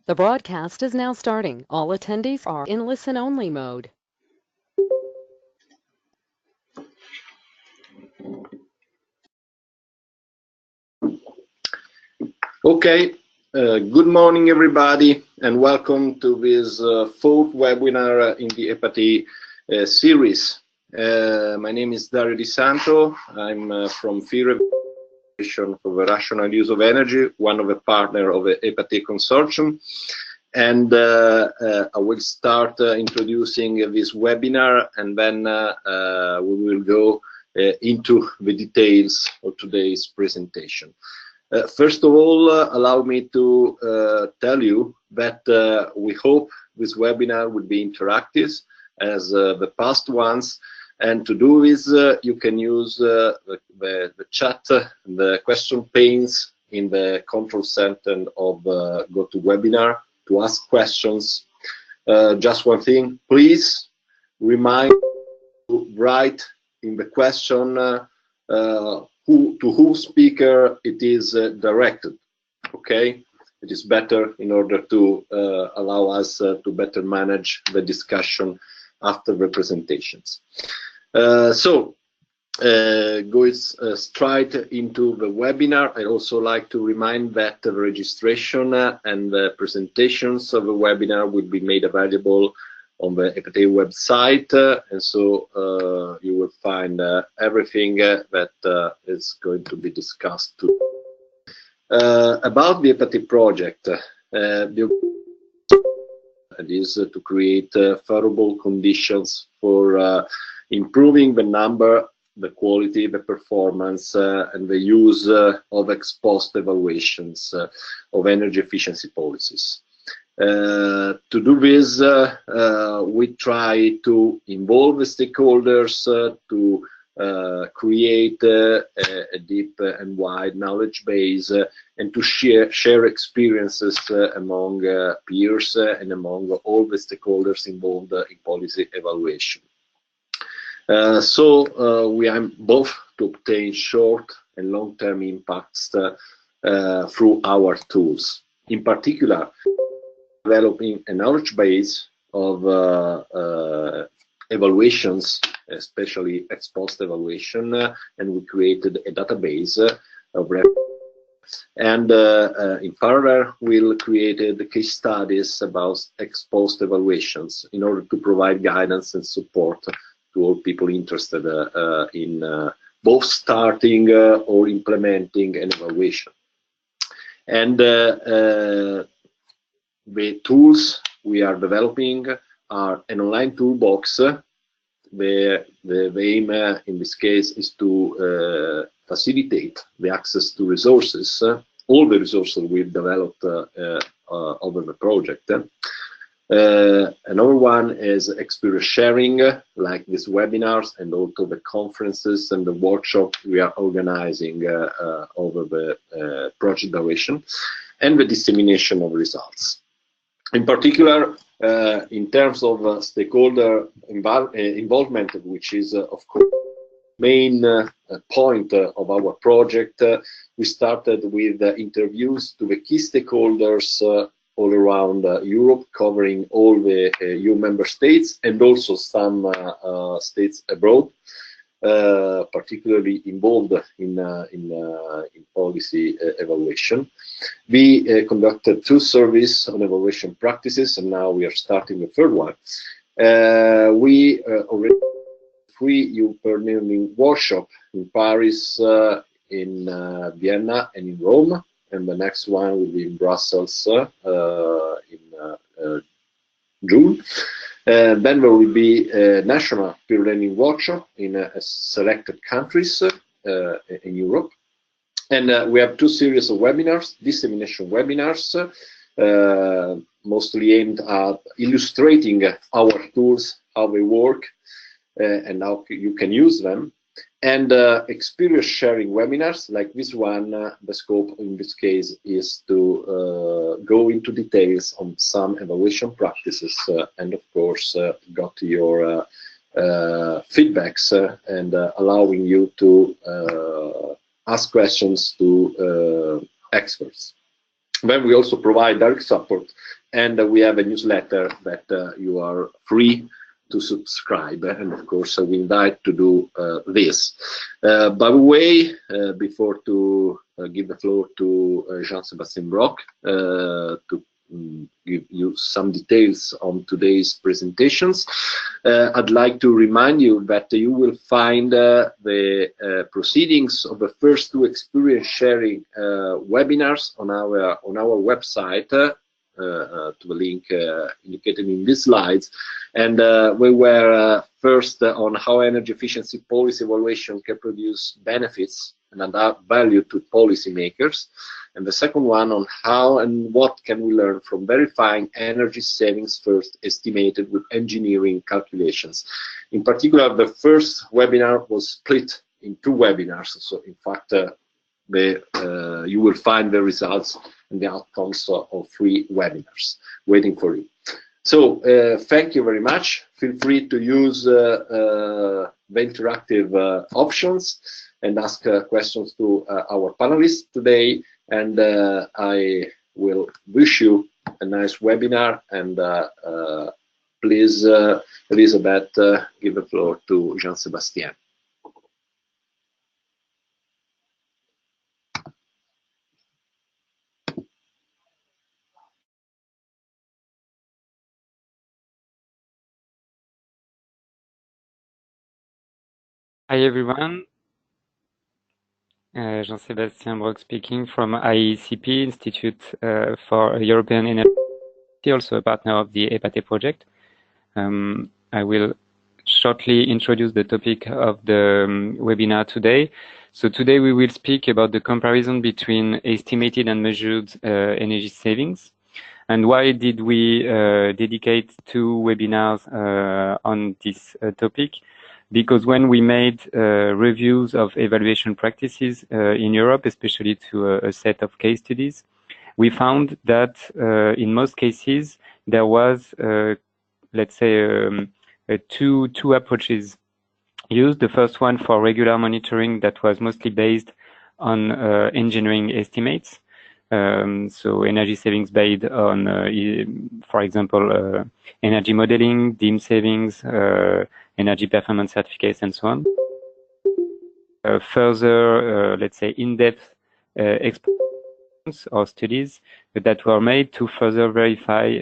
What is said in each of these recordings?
The broadcast is now starting. All attendees are in listen-only mode. Okay, good morning everybody and welcome to this fourth webinar in the EPATEE series. My name is Dario Di Santo. I'm from FIRE for the Rational Use of Energy, one of the partners of the EPATEE consortium. And I will start introducing this webinar, and then we will go into the details of today's presentation. First of all, allow me to tell you that we hope this webinar will be interactive as the past ones. And to do this, you can use the chat, the question panes in the control center of GoToWebinar to ask questions. Just one thing, please remind to write in the question to whose speaker it is directed. Okay, it is better in order to allow us to better manage the discussion after the presentations. So go straight into the webinar. I also like to remind that the registration and the presentations of the webinar will be made available on the EPATEE website, and so you will find everything that is going to be discussed today. About the EPATEE project, it is to create favorable conditions for improving the number, the quality, the performance, and the use of ex-post evaluations of energy efficiency policies. To do this, we try to involve the stakeholders to create a deep and wide knowledge base and to share experiences among peers and among all the stakeholders involved in policy evaluation. So we aim both to obtain short and long-term impacts through our tools. In particular, developing a knowledge base of evaluations, especially ex-post evaluation, and we created a database of and in parallel we created case studies about ex-post evaluations in order to provide guidance and support to all people interested in both starting or implementing an evaluation. And the tools we are developing are an online toolbox. The aim in this case is to facilitate the access to resources, all the resources we've developed over the project. Another one is experience sharing, like these webinars and also the conferences and the workshops we are organizing over the project duration, and the dissemination of results. In particular, in terms of stakeholder involvement, which is of course main point of our project, we started with interviews to the key stakeholders all around Europe, covering all the EU member states and also some states abroad, particularly involved in policy evaluation. We conducted 2 surveys on evaluation practices, and now we are starting the third one. We already 3 EU workshop in Paris, in Vienna, and in Rome, and the next one will be in Brussels in June. Then there will be a national peer learning workshop in selected countries in Europe. And we have 2 series of webinars, dissemination webinars, mostly aimed at illustrating our tools, how they work, and how you can use them. And experience sharing webinars like this one. The scope in this case is to go into details on some evaluation practices and of course got your feedbacks and allowing you to ask questions to experts. Then we also provide direct support and we have a newsletter that you are free to subscribe, and of course we invite to do this. By the way, before to give the floor to Jean-Sébastien Brock to give you some details on today's presentations, I'd like to remind you that you will find the proceedings of the first two experience sharing webinars on our website, to the link indicated in these slides. And we were first on how energy efficiency policy evaluation can produce benefits and add value to policymakers, and the second one on how and what can we learn from verifying energy savings first estimated with engineering calculations. In particular, the first webinar was split in two webinars, so in fact you will find the results and the outcomes of 3 webinars waiting for you. So thank you very much. Feel free to use the interactive options and ask questions to our panelists today. And I will wish you a nice webinar. And please, Elisabeth, give the floor to Jean-Sébastien. Hi everyone, Jean-Sébastien Brock speaking from IECP, Institute for European Energy, also a partner of the EPATEE Project. I will shortly introduce the topic of the webinar today. So today we will speak about the comparison between estimated and measured energy savings. And why did we dedicate 2 webinars on this topic? Because when we made reviews of evaluation practices in Europe, especially to a set of case studies, we found that in most cases there was, let's say, two approaches used. The first one for regular monitoring that was mostly based on engineering estimates. So energy savings based on, for example, energy modeling, dim savings, energy performance certificates, and so on. Further, let's say, in-depth experiments or studies that were made to further verify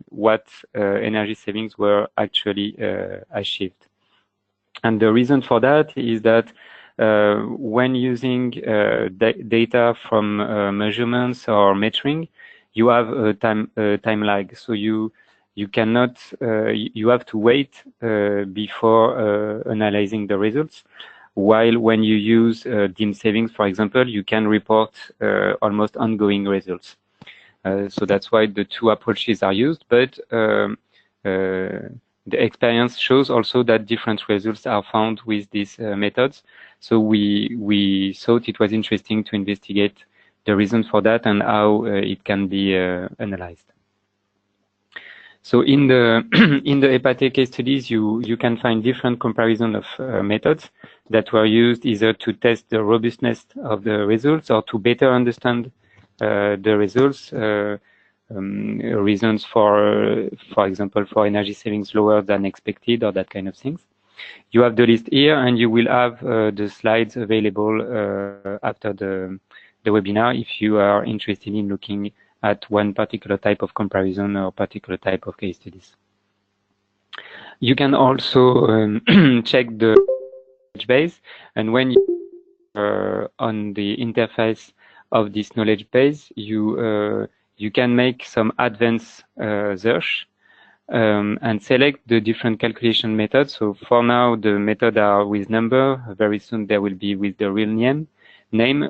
what energy savings were actually achieved. And the reason for that is that when using data from measurements or metering, you have a time lag. So you cannot, you have to wait before analyzing the results. While when you use dim savings, for example, you can report almost ongoing results. So that's why the 2 approaches are used, but the experience shows also that different results are found with these methods. So we thought it was interesting to investigate the reason for that and how it can be analyzed. So in the in the EPATEE case studies, you can find different comparison of methods that were used either to test the robustness of the results or to better understand the results. Reasons for example, for energy savings lower than expected or that kind of things. You have the list here, and you will have the slides available after the webinar if you are interested in looking at one particular type of comparison or particular type of case studies. You can also check the knowledge base, and when you on the interface of this knowledge base, you can make some advanced search and select the different calculation methods. So for now, the methods are with number. Very soon they will be with the real name.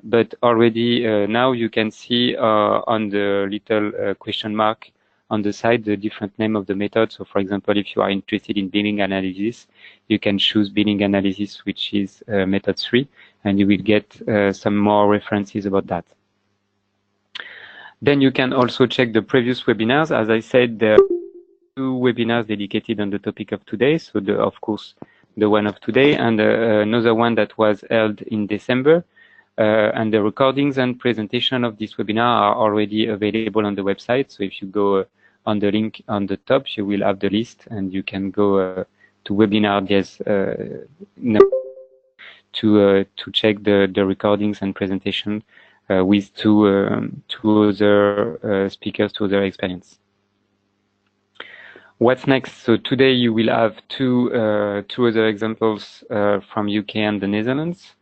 But already now you can see on the little question mark on the side the different name of the method. So for example, if you are interested in billing analysis, you can choose billing analysis, which is method 3, and you will get some more references about that. Then you can also check the previous webinars. As I said, there are 2 webinars dedicated on the topic of today. So of course, the one of today and another one that was held in December And the recordings and presentation of this webinar are already available on the website. So if you go on the link on the top, you will have the list, and you can go to webinar to check the recordings and presentation with two other speakers, two other experience. What's next? So today you will have two other examples from UK and the Netherlands.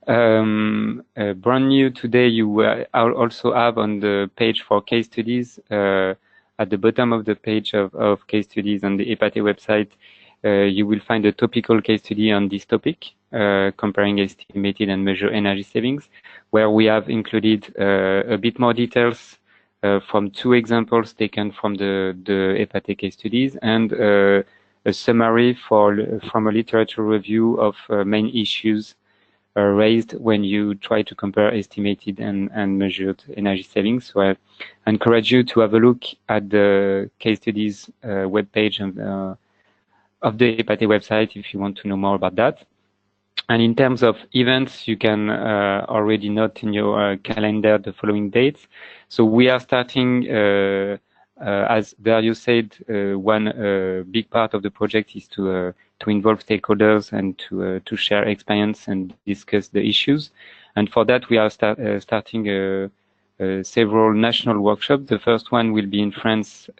Brand new today, you will also have on the page for case studies, at the bottom of the page of case studies on the EPATEE website, you will find a topical case study on this topic, comparing estimated and measured energy savings, where we have included a bit more details from two examples taken from the EPATEE case studies, and a summary from a literature review of main issues raised when you try to compare estimated and measured energy savings. So I encourage you to have a look at the case studies webpage of the EPATEE website if you want to know more about that. And in terms of events, you can already note in your calendar the following dates. So we are starting, as Dario said, one big part of the project is to involve stakeholders and to share experience and discuss the issues. And for that, we are starting several national workshops. The first one will be in France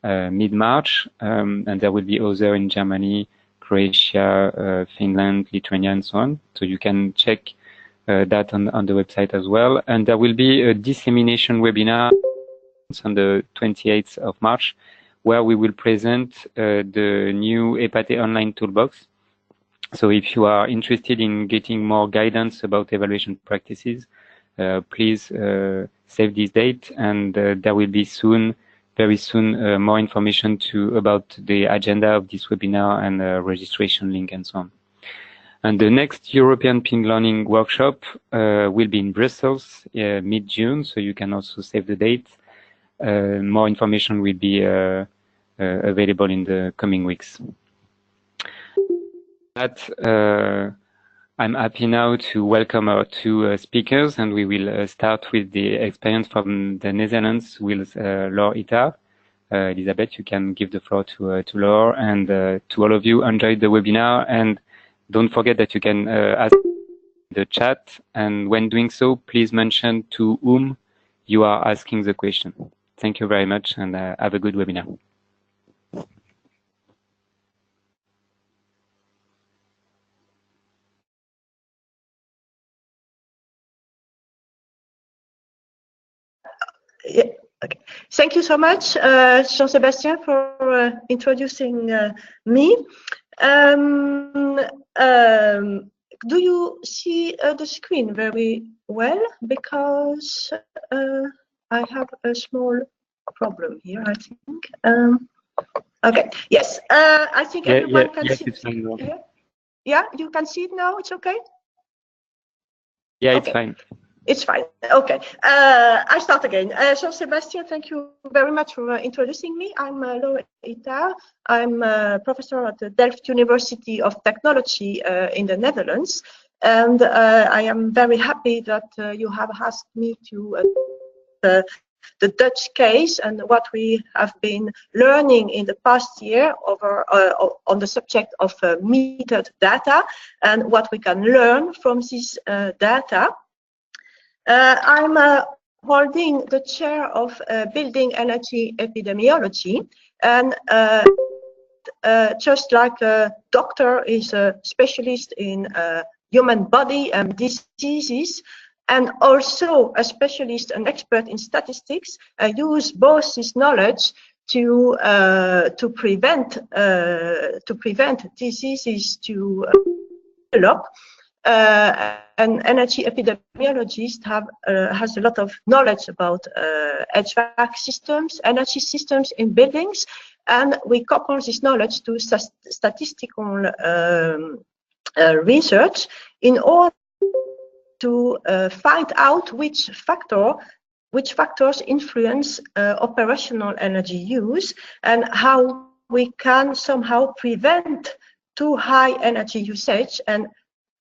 mid-March, and there will be others in Germany, Croatia, Finland, Lithuania, and so on. So you can check that on the website as well. And there will be a dissemination webinar on the 28th of March, where we will present the new EPATEE online toolbox. So if you are interested in getting more guidance about evaluation practices, please save this date, and there will be very soon more information about the agenda of this webinar and registration link and so on. And the next European Ping Learning workshop will be in Brussels mid-June, so you can also save the date. More information will be available in the coming weeks. I'm happy now to welcome our two speakers, and we will start with the experience from the Netherlands with Laure Ita. Elisabeth, you can give the floor to Laure, and to all of you, enjoy the webinar, and don't forget that you can ask in the chat, and when doing so, please mention to whom you are asking the question. Thank you very much, and have a good webinar. Yeah, okay. Thank you so much, Jean-Sébastien, for introducing me. Do you see the screen very well? Because I have a small problem here, I think. Okay, yes, I think everyone can see it. Yeah, you can see it now, it's okay? Yeah, it's fine. It's fine. Okay. I start again. Jean-Sébastien, thank you very much for introducing me. I'm Laure Ita. I'm a professor at the Delft University of Technology in the Netherlands. And I am very happy that you have asked me to the Dutch case and what we have been learning in the past year on the subject of metered data and what we can learn from this data. I'm holding the chair of building energy epidemiology, and just like a doctor is a specialist in human body and diseases, and also a specialist, an expert in statistics, use both this knowledge to prevent diseases to develop. An energy epidemiologist has a lot of knowledge about HVAC systems, energy systems in buildings, and we couple this knowledge to statistical research in order to find out which factors influence operational energy use and how we can somehow prevent too high energy usage and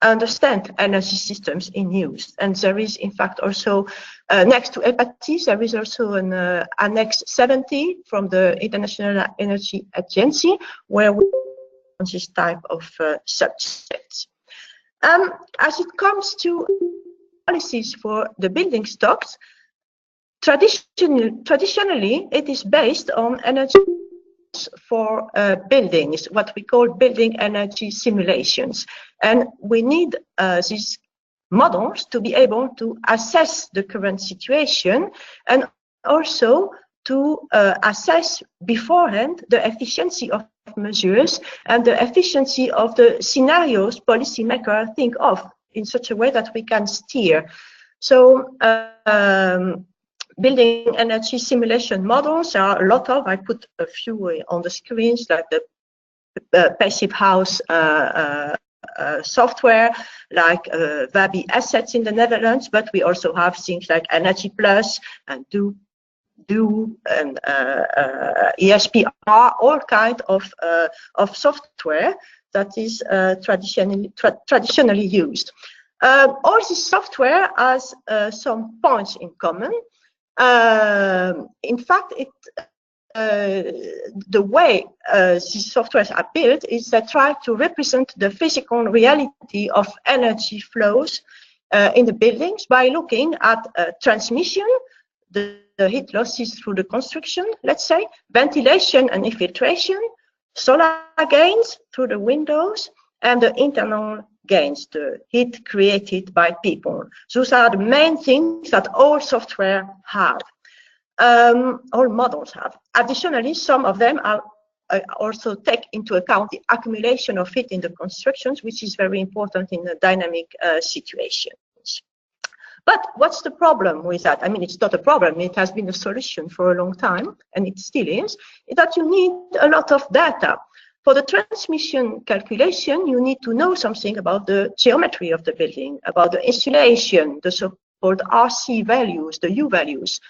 understand energy systems in use. And there is, in fact, also next to EPATEE, there is also an Annex 70 from the International Energy Agency, where we on this type of subjects. As it comes to policies for the building stocks, traditionally it is based on energy for buildings, what we call building energy simulations. And we need these models to be able to assess the current situation and also to assess beforehand the efficiency of measures and the efficiency of the scenarios policymakers think of in such a way that we can steer. So building energy simulation models, there are a lot of, I put a few on the screens, like the passive house software, like Wabi Assets in the Netherlands, but we also have things like Energy Plus and Do and ESPR, all kinds of software that is traditionally used. All this software has some points in common. In fact, the way these softwares are built is they try to represent the physical reality of energy flows in the buildings by looking at transmission, the heat losses through the construction, let's say, ventilation and infiltration, solar gains through the windows, and the internal gains, the heat created by people. Those are the main things that all software have, all models have. Additionally, some of them are also take into account the accumulation of heat in the constructions, which is very important in a dynamic situations. But what's the problem with that? I mean, it's not a problem. It has been a solution for a long time, and it still is that you need a lot of data. For the transmission calculation, you need to know something about the geometry of the building, about the insulation, the so-called RC values, the U values.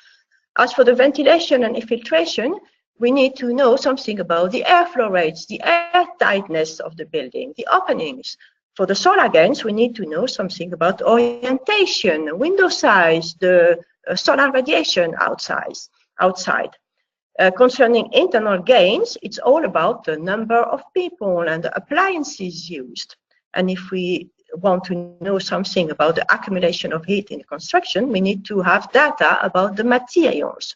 As for the ventilation and infiltration, we need to know something about the airflow rates, the air tightness of the building, the openings. For the solar gains, we need to know something about orientation, window size, the solar radiation outside. Concerning internal gains, it's all about the number of people and the appliances used. And if we want to know something about the accumulation of heat in construction, we need to have data about the materials.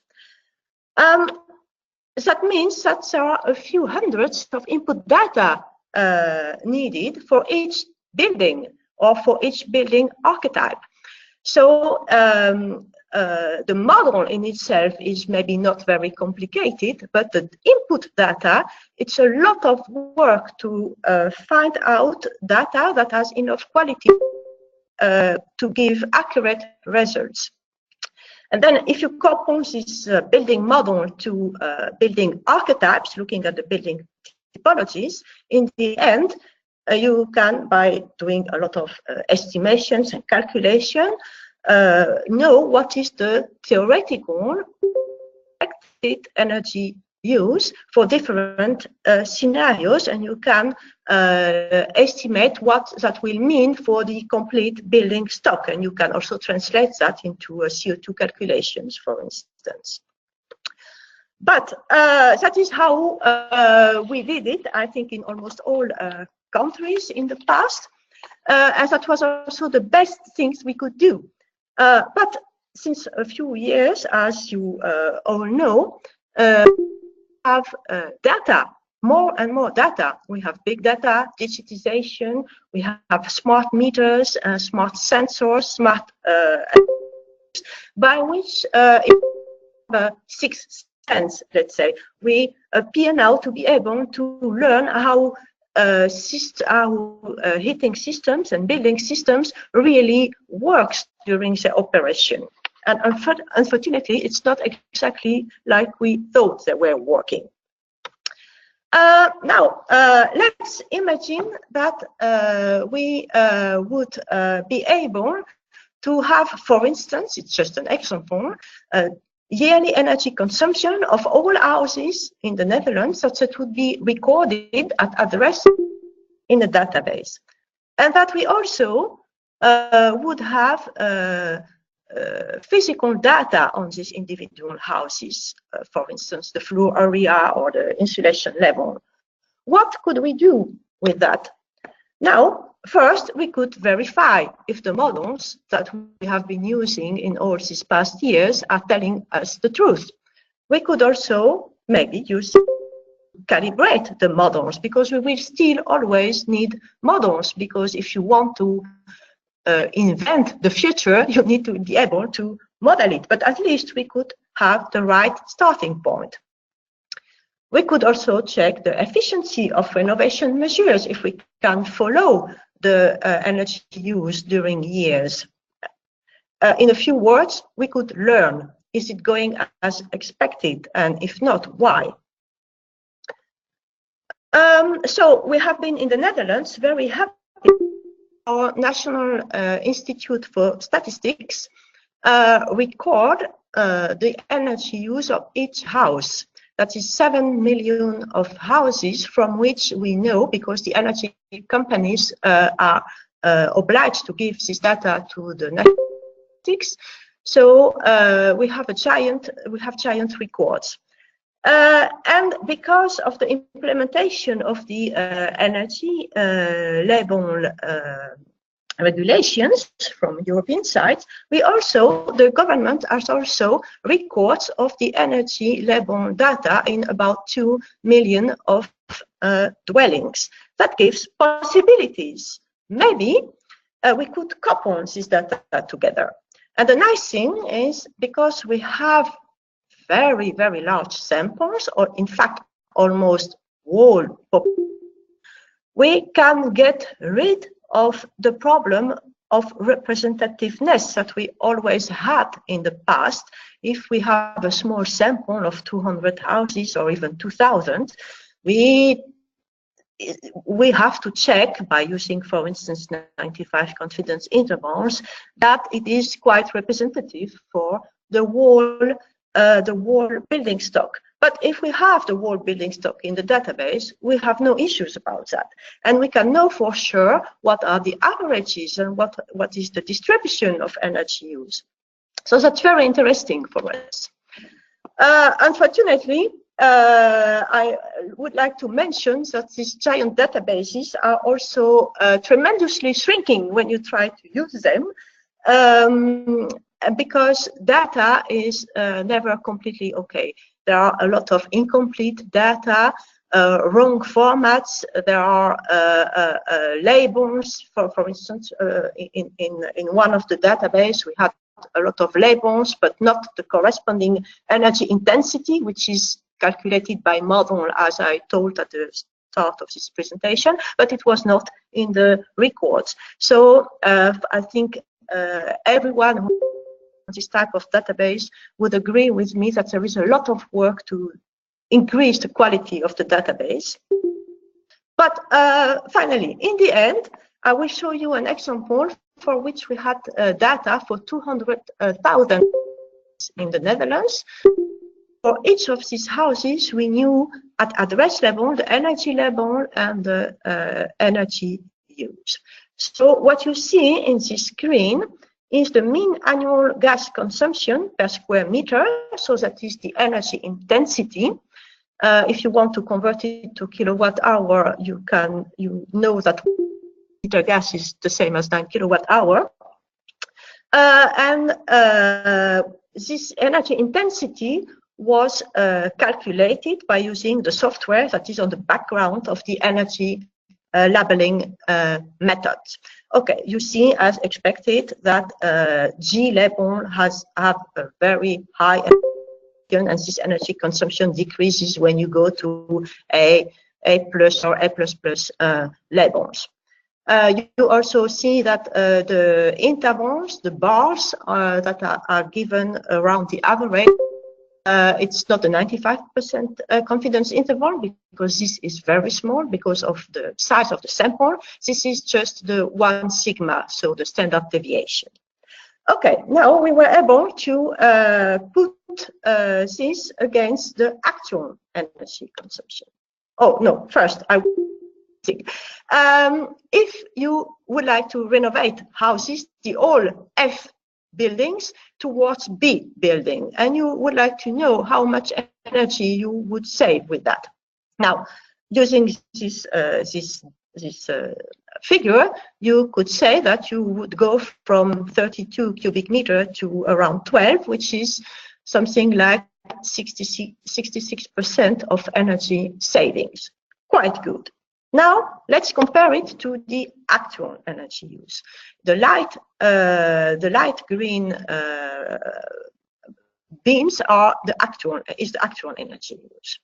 That means that there are a few hundreds of input data needed for each building or for each building archetype. So the model in itself is maybe not very complicated, but the input data, it's a lot of work to find out data that has enough quality to give accurate results. And then if you couple this building model to building archetypes, looking at the building typologies, in the end, you can, by doing a lot of estimations and calculation, know what is the theoretical expected energy use for different scenarios, and you can estimate what that will mean for the complete building stock, and you can also translate that into CO2 calculations, for instance. But that is how we did it, I think, in almost all countries in the past, and that was also the best things we could do. But since a few years, as you all know, have data, more and more data. We have big data, digitization, we have smart meters, smart sensors, smart by which sixth sense, let's say, we appear now to be able to learn how heating systems and building systems really works during the operation. And unfortunately, it's not exactly like we thought they were working. Now, let's imagine that we would be able to have, for instance, it's just an example, yearly energy consumption of all houses in the Netherlands, such that it would be recorded at address in a database. and that we also would have physical data on these individual houses, for instance, the floor area or the insulation level. What could we do with that? Now, first, we could verify if the models that we have been using in all these past years are telling us the truth. We could also maybe calibrate the models, because we will still always need models, because if you want to invent the future, you need to be able to model it, but at least we could have the right starting point. We could also check the efficiency of renovation measures if we can follow the energy use during years. In a few words, we could learn, is it going as expected, and if not, why? So we have been in the Netherlands very happy. Our National Institute for Statistics record the energy use of each house. That is 7 million of houses from which we know, because the energy companies are obliged to give this data to the National Statistics. So we have giant records. And because of the implementation of the energy label regulations from European side, the government has also records of the energy label data in about 2 million of dwellings. That gives possibilities. Maybe we could couple this data together. And the nice thing is, because we have very, very large samples, or in fact, almost whole population, we can get rid of the problem of representativeness that we always had in the past. If we have a small sample of 200 houses or even 2,000, we have to check by using, for instance, 95 confidence intervals, that it is quite representative for the whole building stock. But if we have the whole building stock in the database, we have no issues about that. And we can know for sure what are the averages and what is the distribution of energy use. So that's very interesting for us. Unfortunately, I would like to mention that these giant databases are also tremendously shrinking when you try to use them. Because data is never completely okay. There are a lot of incomplete data, wrong formats. There are labels. For instance, in one of the database, we had a lot of labels, but not the corresponding energy intensity, which is calculated by model, as I told at the start of this presentation, but it was not in the records. So I think everyone who this type of database would agree with me that there is a lot of work to increase the quality of the database. But finally, in the end, I will show you an example for which we had data for 200,000 in the Netherlands. For each of these houses, we knew at address level, the energy level and the energy use. So what you see in this screen is the mean annual gas consumption per square meter. So that is the energy intensity. If you want to convert it to kilowatt hour, you know that liter gas is the same as 9 kilowatt hour. And this energy intensity was calculated by using the software that is on the background of the energy labeling method. Okay, you see, as expected, that G label have a very high energy, and this energy consumption decreases when you go to A+ or A++ labels. You also see that the intervals, the bars that are given around the average, it's not a 95% confidence interval, because this is very small because of the size of the sample. This is just the 1 sigma, so the standard deviation. Okay, now we were able to put this against the actual energy consumption. Oh no, first I If you would like to renovate houses, the all F buildings towards B building, and you would like to know how much energy you would save with that. Now, using this figure, you could say that you would go from 32 cubic meter to around 12, which is something like 66% of energy savings. Quite good. Now, let's compare it to the actual energy use. The light green beams are the actual energy use.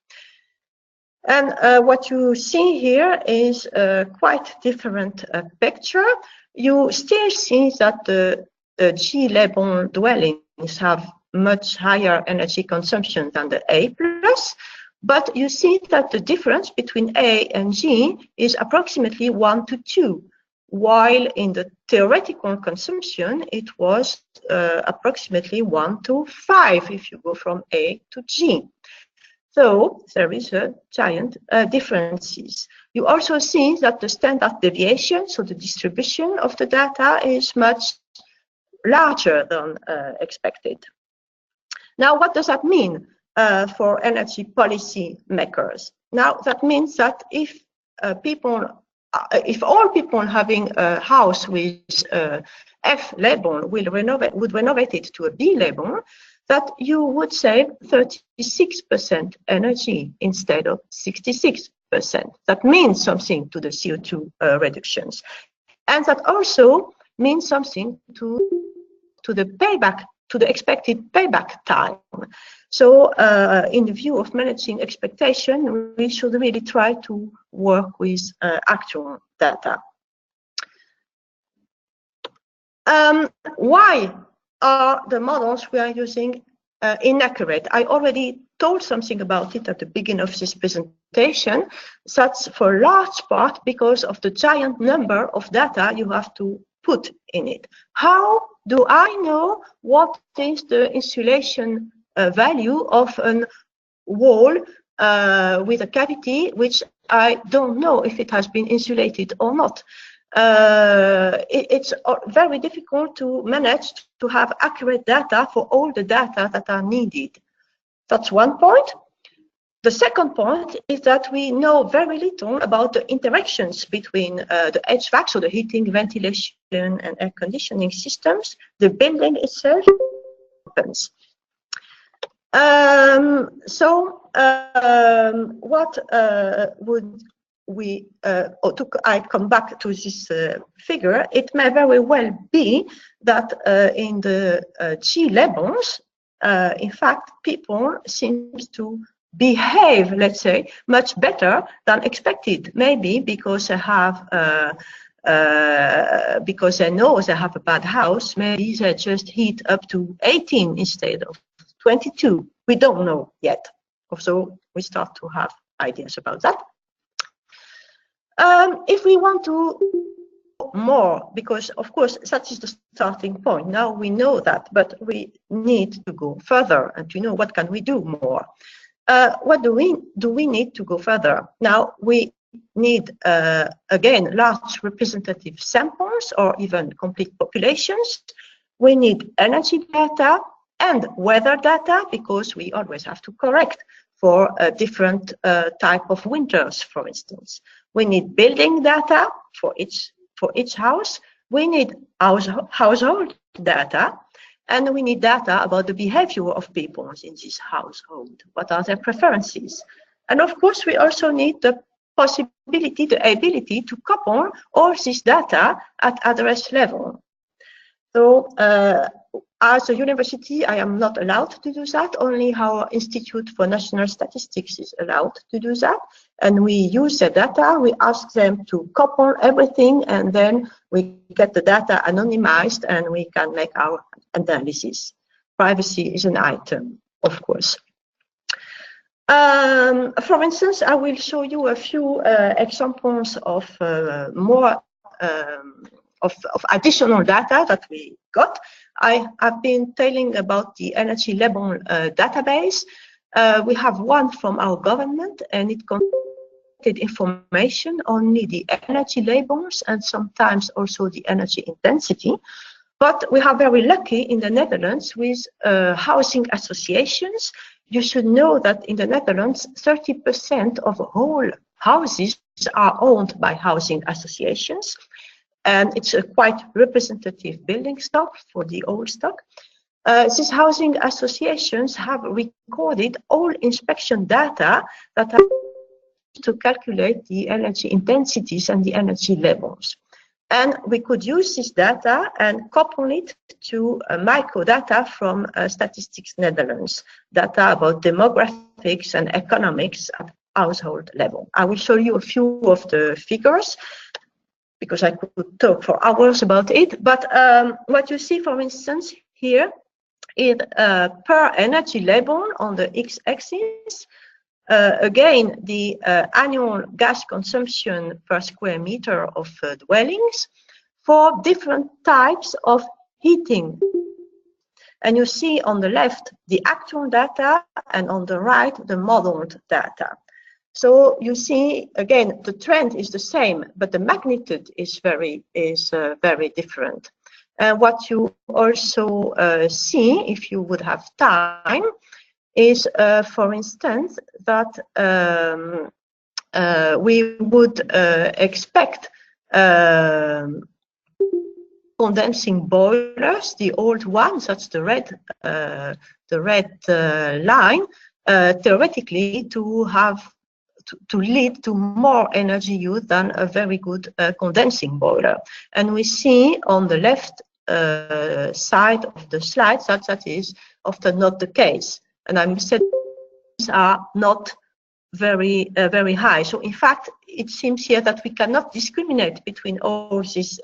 And what you see here is a quite different picture. You still see that the G-level dwellings have much higher energy consumption than the A+, but you see that the difference between A and G is approximately 1 to 2, while in the theoretical consumption it was approximately 1 to 5 if you go from A to G. So there is a giant differences. You also see that the standard deviation, so the distribution of the data, is much larger than expected. Now, what does that mean for energy policy makers? Now, that means that if all people having a house with F label would renovate it to a B label, that you would save 36% energy instead of 66%. That means something to the CO2 reductions. And that also means something to the payback, to the expected payback time. So in the view of managing expectation, we should really try to work with actual data. Why are the models we are using inaccurate? I already told something about it at the beginning of this presentation. That's for a large part because of the giant number of data you have to put in it. How do I know what is the insulation value of a wall with a cavity which I don't know if it has been insulated or not? It's very difficult to manage to have accurate data for all the data that are needed. That's one point. The second point is that we know very little about the interactions between the HVAC, so the heating, ventilation, and air conditioning systems, the building itself. What would we, I come back to this figure, it may very well be that in the G levels, in fact, people seem to behave, let's say, much better than expected. Maybe because they have, because they know they have a bad house, maybe they just heat up to 18 instead of 22. We don't know yet. So we start to have ideas about that. If we want to more, because of course that is the starting point. Now we know that, but we need to go further and to know what can we do more. What do we need to go further? Now we need again large representative samples or even complete populations. We need energy data and weather data because we always have to correct for a different type of winters, for instance. We need building data for each house. We need household data, and we need data about the behavior of people in this household. What are their preferences? And of course, we also need the possibility, the ability to couple all this data at address level. So as a university, I am not allowed to do that. Only our Institute for National Statistics is allowed to do that. And we use the data, we ask them to couple everything, and then we get the data anonymized and we can make our analysis. Privacy is an item, of course. For instance, I will show you a few examples of more of additional data that we got. I have been telling about the energy label database. We have one from our government, and it contains information, only the energy labels and sometimes also the energy intensity. But we are very lucky in the Netherlands with housing associations. You should know that in the Netherlands, 30% of whole houses are owned by housing associations. And it's a quite representative building stock for the old stock. These housing associations have recorded all inspection data that are used to calculate the energy intensities and the energy levels. And we could use this data and couple it to microdata from Statistics Netherlands, data about demographics and economics at household level. I will show you a few of the figures because I could talk for hours about it. But what you see, for instance, here is per energy level on the x-axis. Again, the annual gas consumption per square meter of dwellings for different types of heating. And you see on the left the actual data and on the right the modeled data. So you see, again, the trend is the same, but the magnitude is very different. And what you also see, if you would have time, is, for instance, that we would expect condensing boilers, the old ones, that's the red line, theoretically to lead to more energy use than a very good condensing boiler. And we see on the left side of the slide that is often not the case. And I said these are not very high. So in fact, it seems here that we cannot discriminate between all these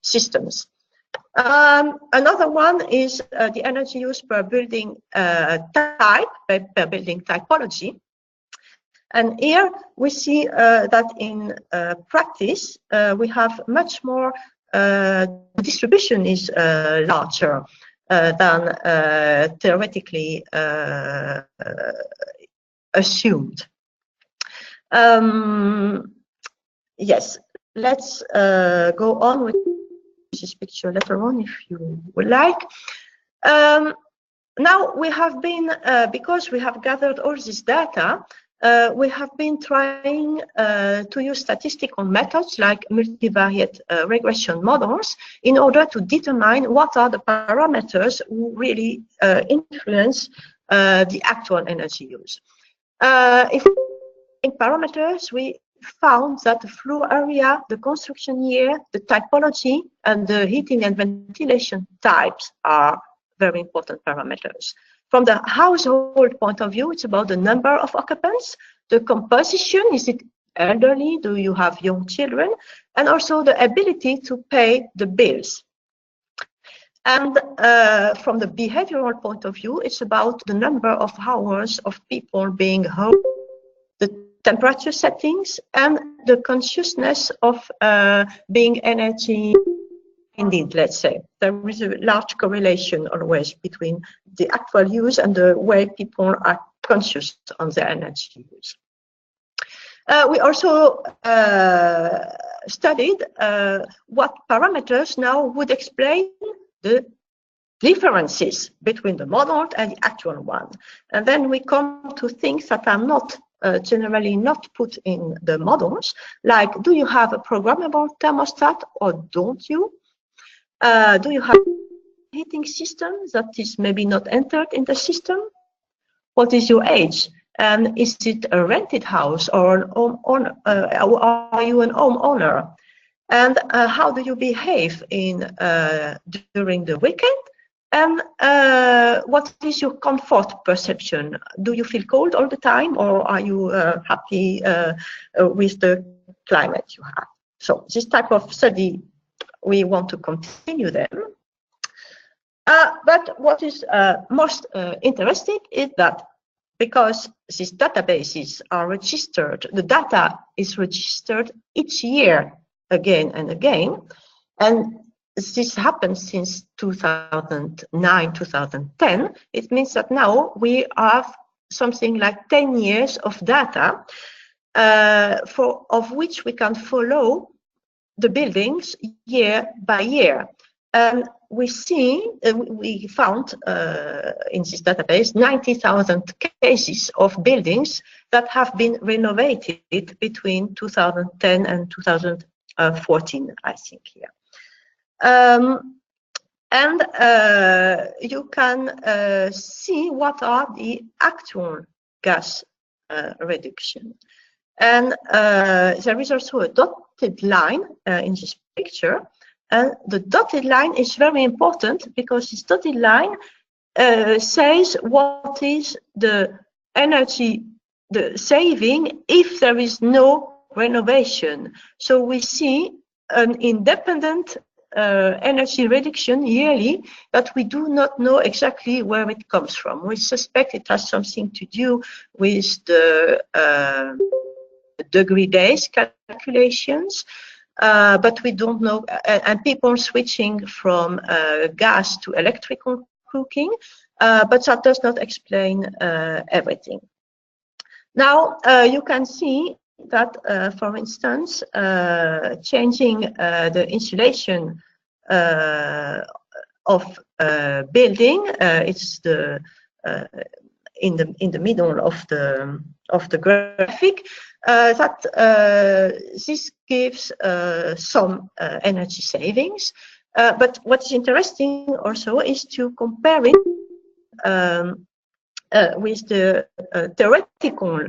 systems. Another one is the energy use per building type, per building typology. And here we see that in practice, we have much more, the distribution is larger than theoretically assumed. Yes, let's go on with this picture later on if you would like. Now we have been, because we have gathered all this data, we have been trying to use statistical methods like multivariate regression models in order to determine what are the parameters who really influence the actual energy use. If we think parameters, we found that the floor area, the construction year, the typology, and the heating and ventilation types are very important parameters. From the household point of view, it's about the number of occupants, the composition, is it elderly, do you have young children, and also the ability to pay the bills. And from the behavioral point of view, it's about the number of hours of people being home, the temperature settings, and the consciousness of being energy. Indeed, let's say there is a large correlation always between the actual use and the way people are conscious on their energy use. We also studied what parameters now would explain the differences between the modeled and the actual one. And then we come to things that are not generally not put in the models, like do you have a programmable thermostat or don't you? Do you have a heating system that is maybe not entered in the system? What is your age? And is it a rented house or an homeowner? Are you an homeowner? And how do you behave during the weekend? And what is your comfort perception? Do you feel cold all the time, or are you happy with the climate you have? So this type of study, we want to continue them. But what is most interesting is that because these databases are registered, the data is registered each year again and again. And this happens since 2009, 2010. It means that now we have something like 10 years of data. of which we can follow the buildings year by year. And we found in this database 90,000 cases of buildings that have been renovated between 2010 and 2014, I think here. You can see what are the actual gas reduction. And there is also a dotted line in this picture. And the dotted line is very important because this dotted line says what is the energy, the saving if there is no renovation. So we see an independent energy reduction yearly, but we do not know exactly where it comes from. We suspect it has something to do with the degree days calculations. But we don't know, and people switching from gas to electrical cooking, but that does not explain everything. Now, you can see that, for instance, changing the insulation of building, it's the in the middle of the graphic. This gives some energy savings, but what is interesting also is to compare it with the theoretical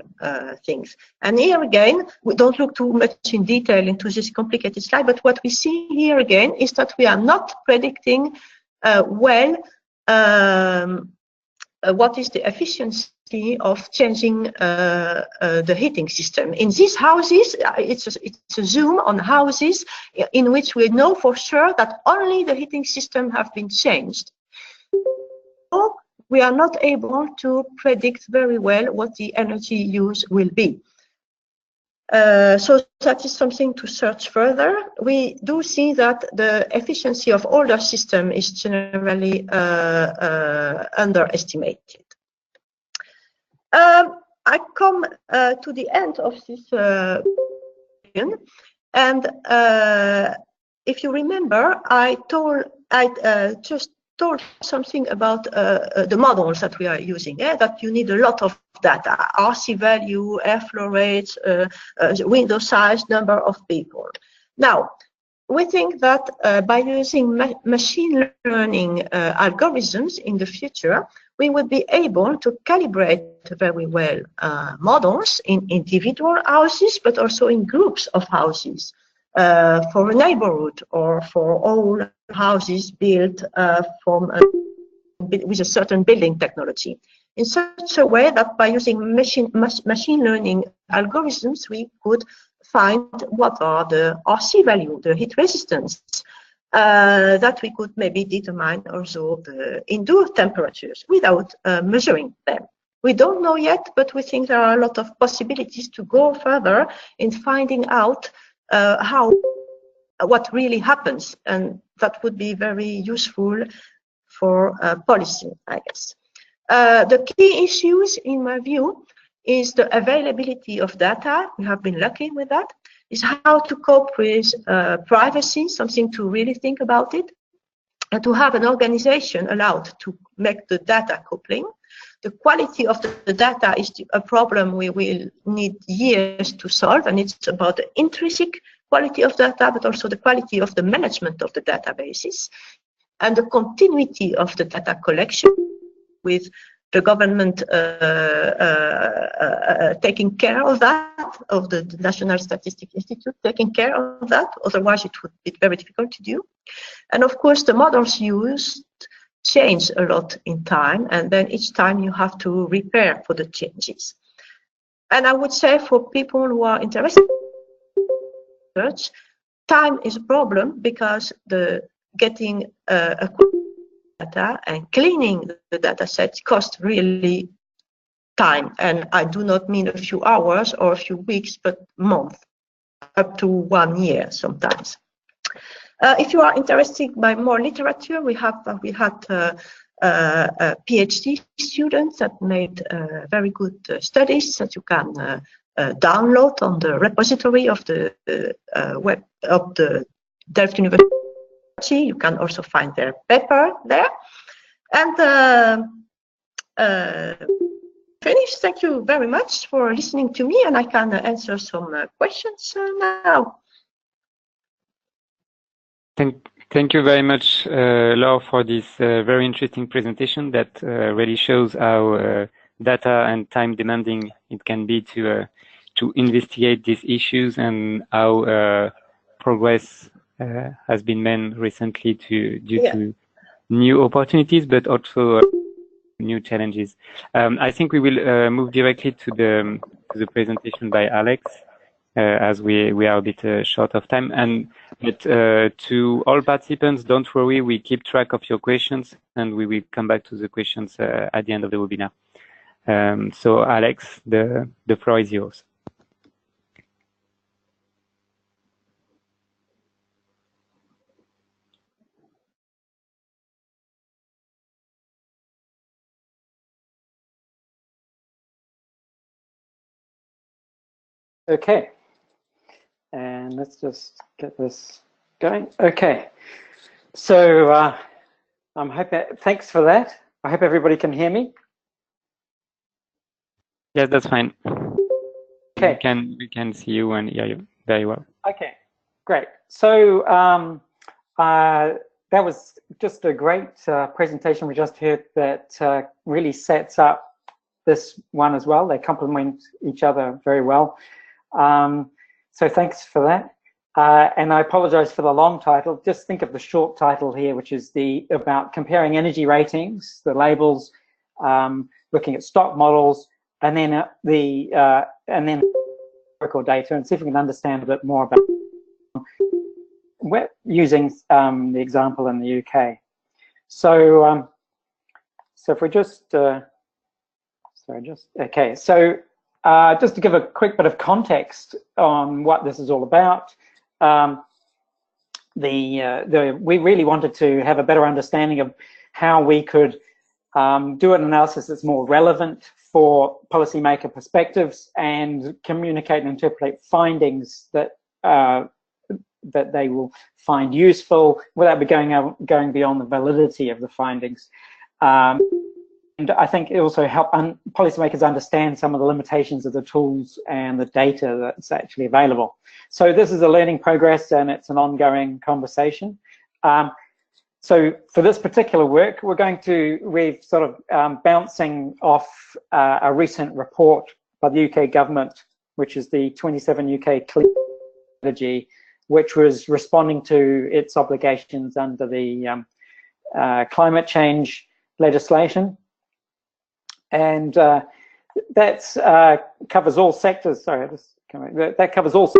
things. And here again, we don't look too much in detail into this complicated slide, but what we see here again is that we are not predicting well what is the efficiency of changing the heating system. In these houses, it's a zoom on houses in which we know for sure that only the heating system have been changed. So we are not able to predict very well what the energy use will be. So that is something to search further. We do see that the efficiency of older system is generally underestimated. I come to the end of this and if you remember, I just told something about the models that we are using, that you need a lot of data, RC value, airflow rates, window size, number of people. Now, we think that by using machine learning algorithms in the future, we would be able to calibrate very well models in individual houses, but also in groups of houses. For a neighborhood or for all houses built with a certain building technology, in such a way that by using machine learning algorithms, we could find what are the RC value, the heat resistance, that we could maybe determine also the indoor temperatures without measuring them. We don't know yet, but we think there are a lot of possibilities to go further in finding out what really happens, and that would be very useful for policy, I guess. The key issues, in my view, is the availability of data. We have been lucky with that. Is how to cope with privacy, something to really think about it, and to have an organization allowed to make the data coupling. The quality of the data is a problem we will need years to solve, and it's about the intrinsic quality of data, but also the quality of the management of the databases, and the continuity of the data collection with the government taking care of that, of the National Statistical Institute taking care of that, otherwise it would be very difficult to do. And of course, the models used change a lot in time, and then each time you have to repair for the changes. And I would say for people who are interested in research, time is a problem because getting a data and cleaning the data sets costs really time. And I do not mean a few hours or a few weeks, but months, up to 1 year sometimes. If you are interested by more literature, we had PhD students that made very good studies that you can download on the repository of the web of the Delft University. You can also find their paper there. And finish. Thank you very much for listening to me, and I can answer some questions now. Thank you very much, Laure, for this very interesting presentation that really shows how data and time demanding it can be to investigate these issues, and how progress has been made recently due to new opportunities, but also new challenges. I think we will move directly to the presentation by Alex, as we are a bit short of time. But to all participants, don't worry, we keep track of your questions, and we will come back to the questions at the end of the webinar. So Alex, the floor is yours. Okay, and let's just get this going. Okay, so I'm hoping. Thanks for that. I hope everybody can hear me. Yes, that's fine. Okay, we can see you and hear you very well. Okay, great. So that was just a great presentation we just heard that really sets up this one as well. They complement each other very well. So thanks for that. And I apologize for the long title. Just think of the short title here, which is about comparing energy ratings, the labels, looking at stock models, and then historical data, and see if we can understand a bit more about. We're using the example in the UK. So so if we just okay. So just to give a quick bit of context on what this is all about, we really wanted to have a better understanding of how we could do an analysis that's more relevant for policymaker perspectives and communicate and interpret findings that that they will find useful without going beyond the validity of the findings. And I think it also help policymakers understand some of the limitations of the tools and the data that's actually available. So this is a learning progress, and it's an ongoing conversation. So for this particular work, we're sort of bouncing off a recent report by the UK government, which is the 27 UK Clean Strategy, which was responding to its obligations under the climate change legislation. And that covers all sectors. Sorry, that covers all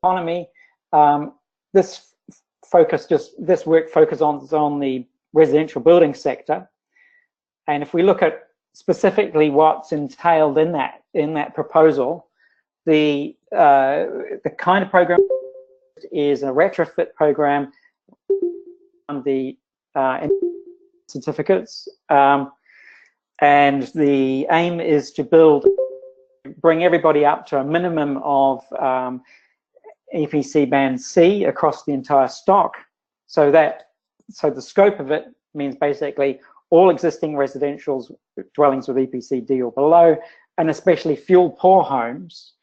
economy. This work focuses on the residential building sector. And if we look at specifically what's entailed in that proposal, the kind of program is a retrofit program on the certificates. And the aim is to bring everybody up to a minimum of EPC band C across the entire stock. So the scope of it means basically all existing residential dwellings with EPC D or below, and especially fuel poor homes.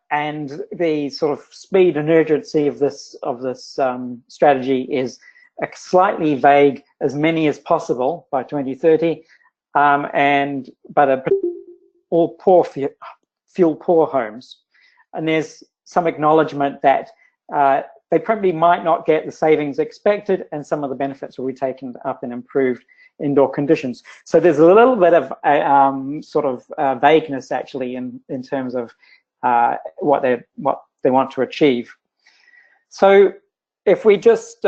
And the sort of speed and urgency of this strategy is slightly vague, as many as possible by 2030, but all fuel poor homes. And there's some acknowledgement that they probably might not get the savings expected, and some of the benefits will be taken up in improved indoor conditions. So there's a little bit of vagueness actually in terms of what they want to achieve. So if we just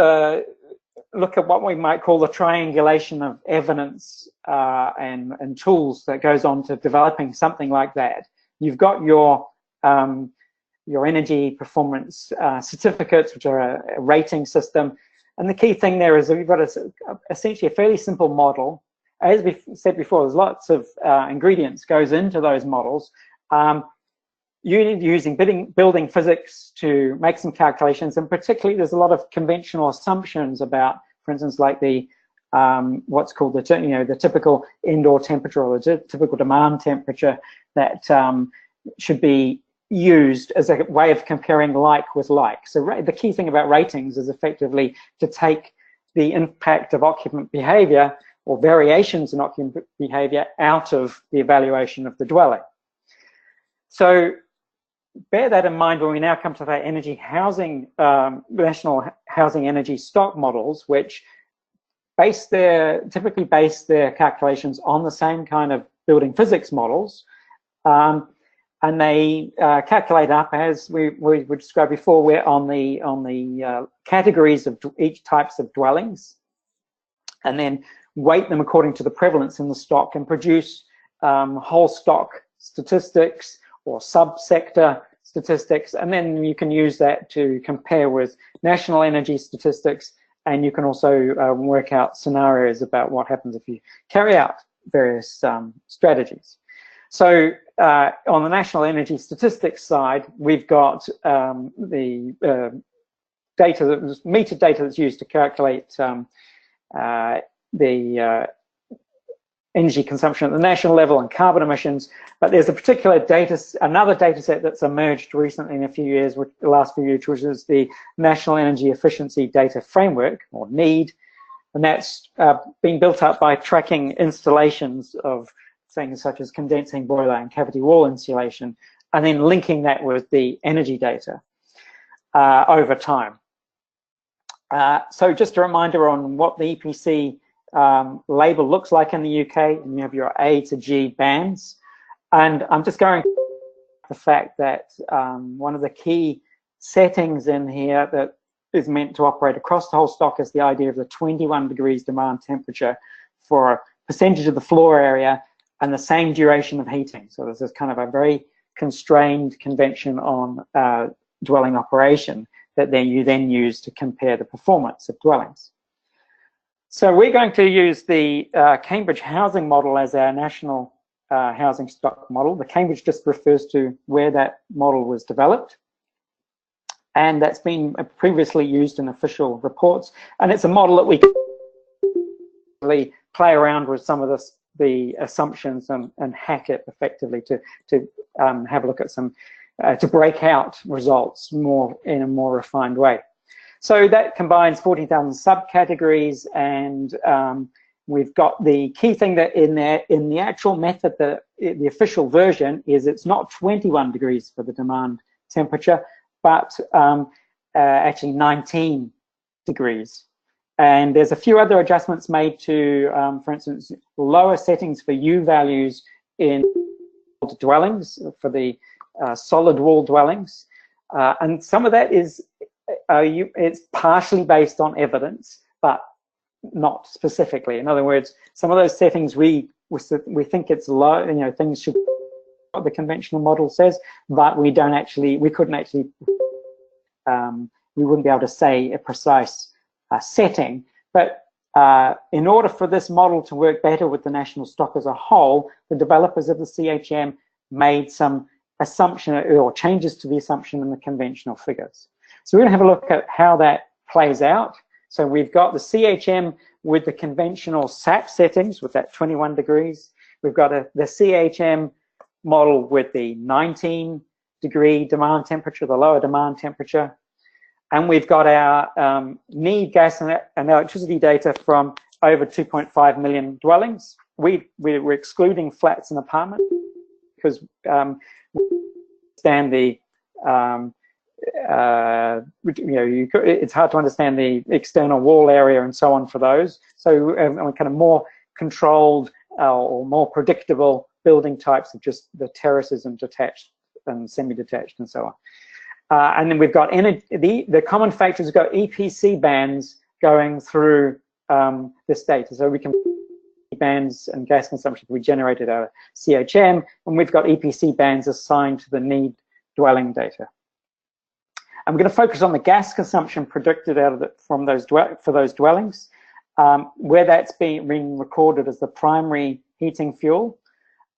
look at what we might call the triangulation of evidence and tools that goes on to developing something like that, you've got your energy performance certificates, which are a rating system. And the key thing there is that we've got essentially a fairly simple model. As we said before, there's lots of ingredients goes into those models, using building physics to make some calculations, and particularly there's a lot of conventional assumptions about, for instance, like the what's called the typical indoor temperature or the typical demand temperature that should be used as a way of comparing like with like. So the key thing about ratings is effectively to take the impact of occupant behavior or variations in occupant behavior out of the evaluation of the dwelling. So bear that in mind when we now come to the energy housing, national housing energy stock models, which typically base their calculations on the same kind of building physics models. And they calculate up, as we described before, we're on the categories of each types of dwellings, and then weight them according to the prevalence in the stock and produce whole stock statistics or subsector statistics, and then you can use that to compare with national energy statistics, and you can also work out scenarios about what happens if you carry out various strategies. So on the national energy statistics side, we've got the data that was metered data that's used to calculate the energy consumption at the national level and carbon emissions. But there's a particular another data set that's emerged recently in the last few years, which is the National Energy Efficiency Data Framework, or NEED, and that's being built up by tracking installations of things such as condensing boiler and cavity wall insulation, and then linking that with the energy data over time. So just a reminder on what the EPC label looks like in the UK, and you have your A to G bands. And I'm just going to the fact that one of the key settings in here that is meant to operate across the whole stock is the idea of the 21 degrees demand temperature for a percentage of the floor area and the same duration of heating. So this is kind of a very constrained convention on dwelling operation that you then use to compare the performance of dwellings. So we're going to use the Cambridge housing model as our national housing stock model. The Cambridge just refers to where that model was developed, and that's been previously used in official reports. And it's a model that we can really play around with some of the assumptions and hack it effectively to have a look at some to break out results in a more refined way. So that combines 14,000 subcategories, and we've got the key thing that in the actual method, the official version is it's not 21 degrees for the demand temperature, but actually 19 degrees. And there's a few other adjustments made to, for instance, lower settings for U values in dwellings, for the solid wall dwellings. And some of that is, it's partially based on evidence, but not specifically. In other words, some of those settings we think it's low, things should what the conventional model says, but we couldn't actually, we wouldn't be able to say a precise setting. But in order for this model to work better with the national stock as a whole, the developers of the CHM made some assumption or changes to the assumption in the conventional figures. So we're going to have a look at how that plays out. So we've got the CHM with the conventional SAP settings with that 21 degrees. We've got the CHM model with the 19-degree demand temperature, the lower demand temperature. And we've got our need gas and electricity data from over 2.5 million dwellings. We're excluding flats and apartments because we understand the it's hard to understand the external wall area and so on for those. So kind of more controlled or more predictable building types of just the terraces and detached and semi-detached and so on. And then we've got the common factors. We've got EPC bands going through this data. So we can bands and gas consumption we generated out of CHM, and we've got EPC bands assigned to the need dwelling data. I'm going to focus on the gas consumption predicted out of from those for those dwellings, where that's been recorded as the primary heating fuel.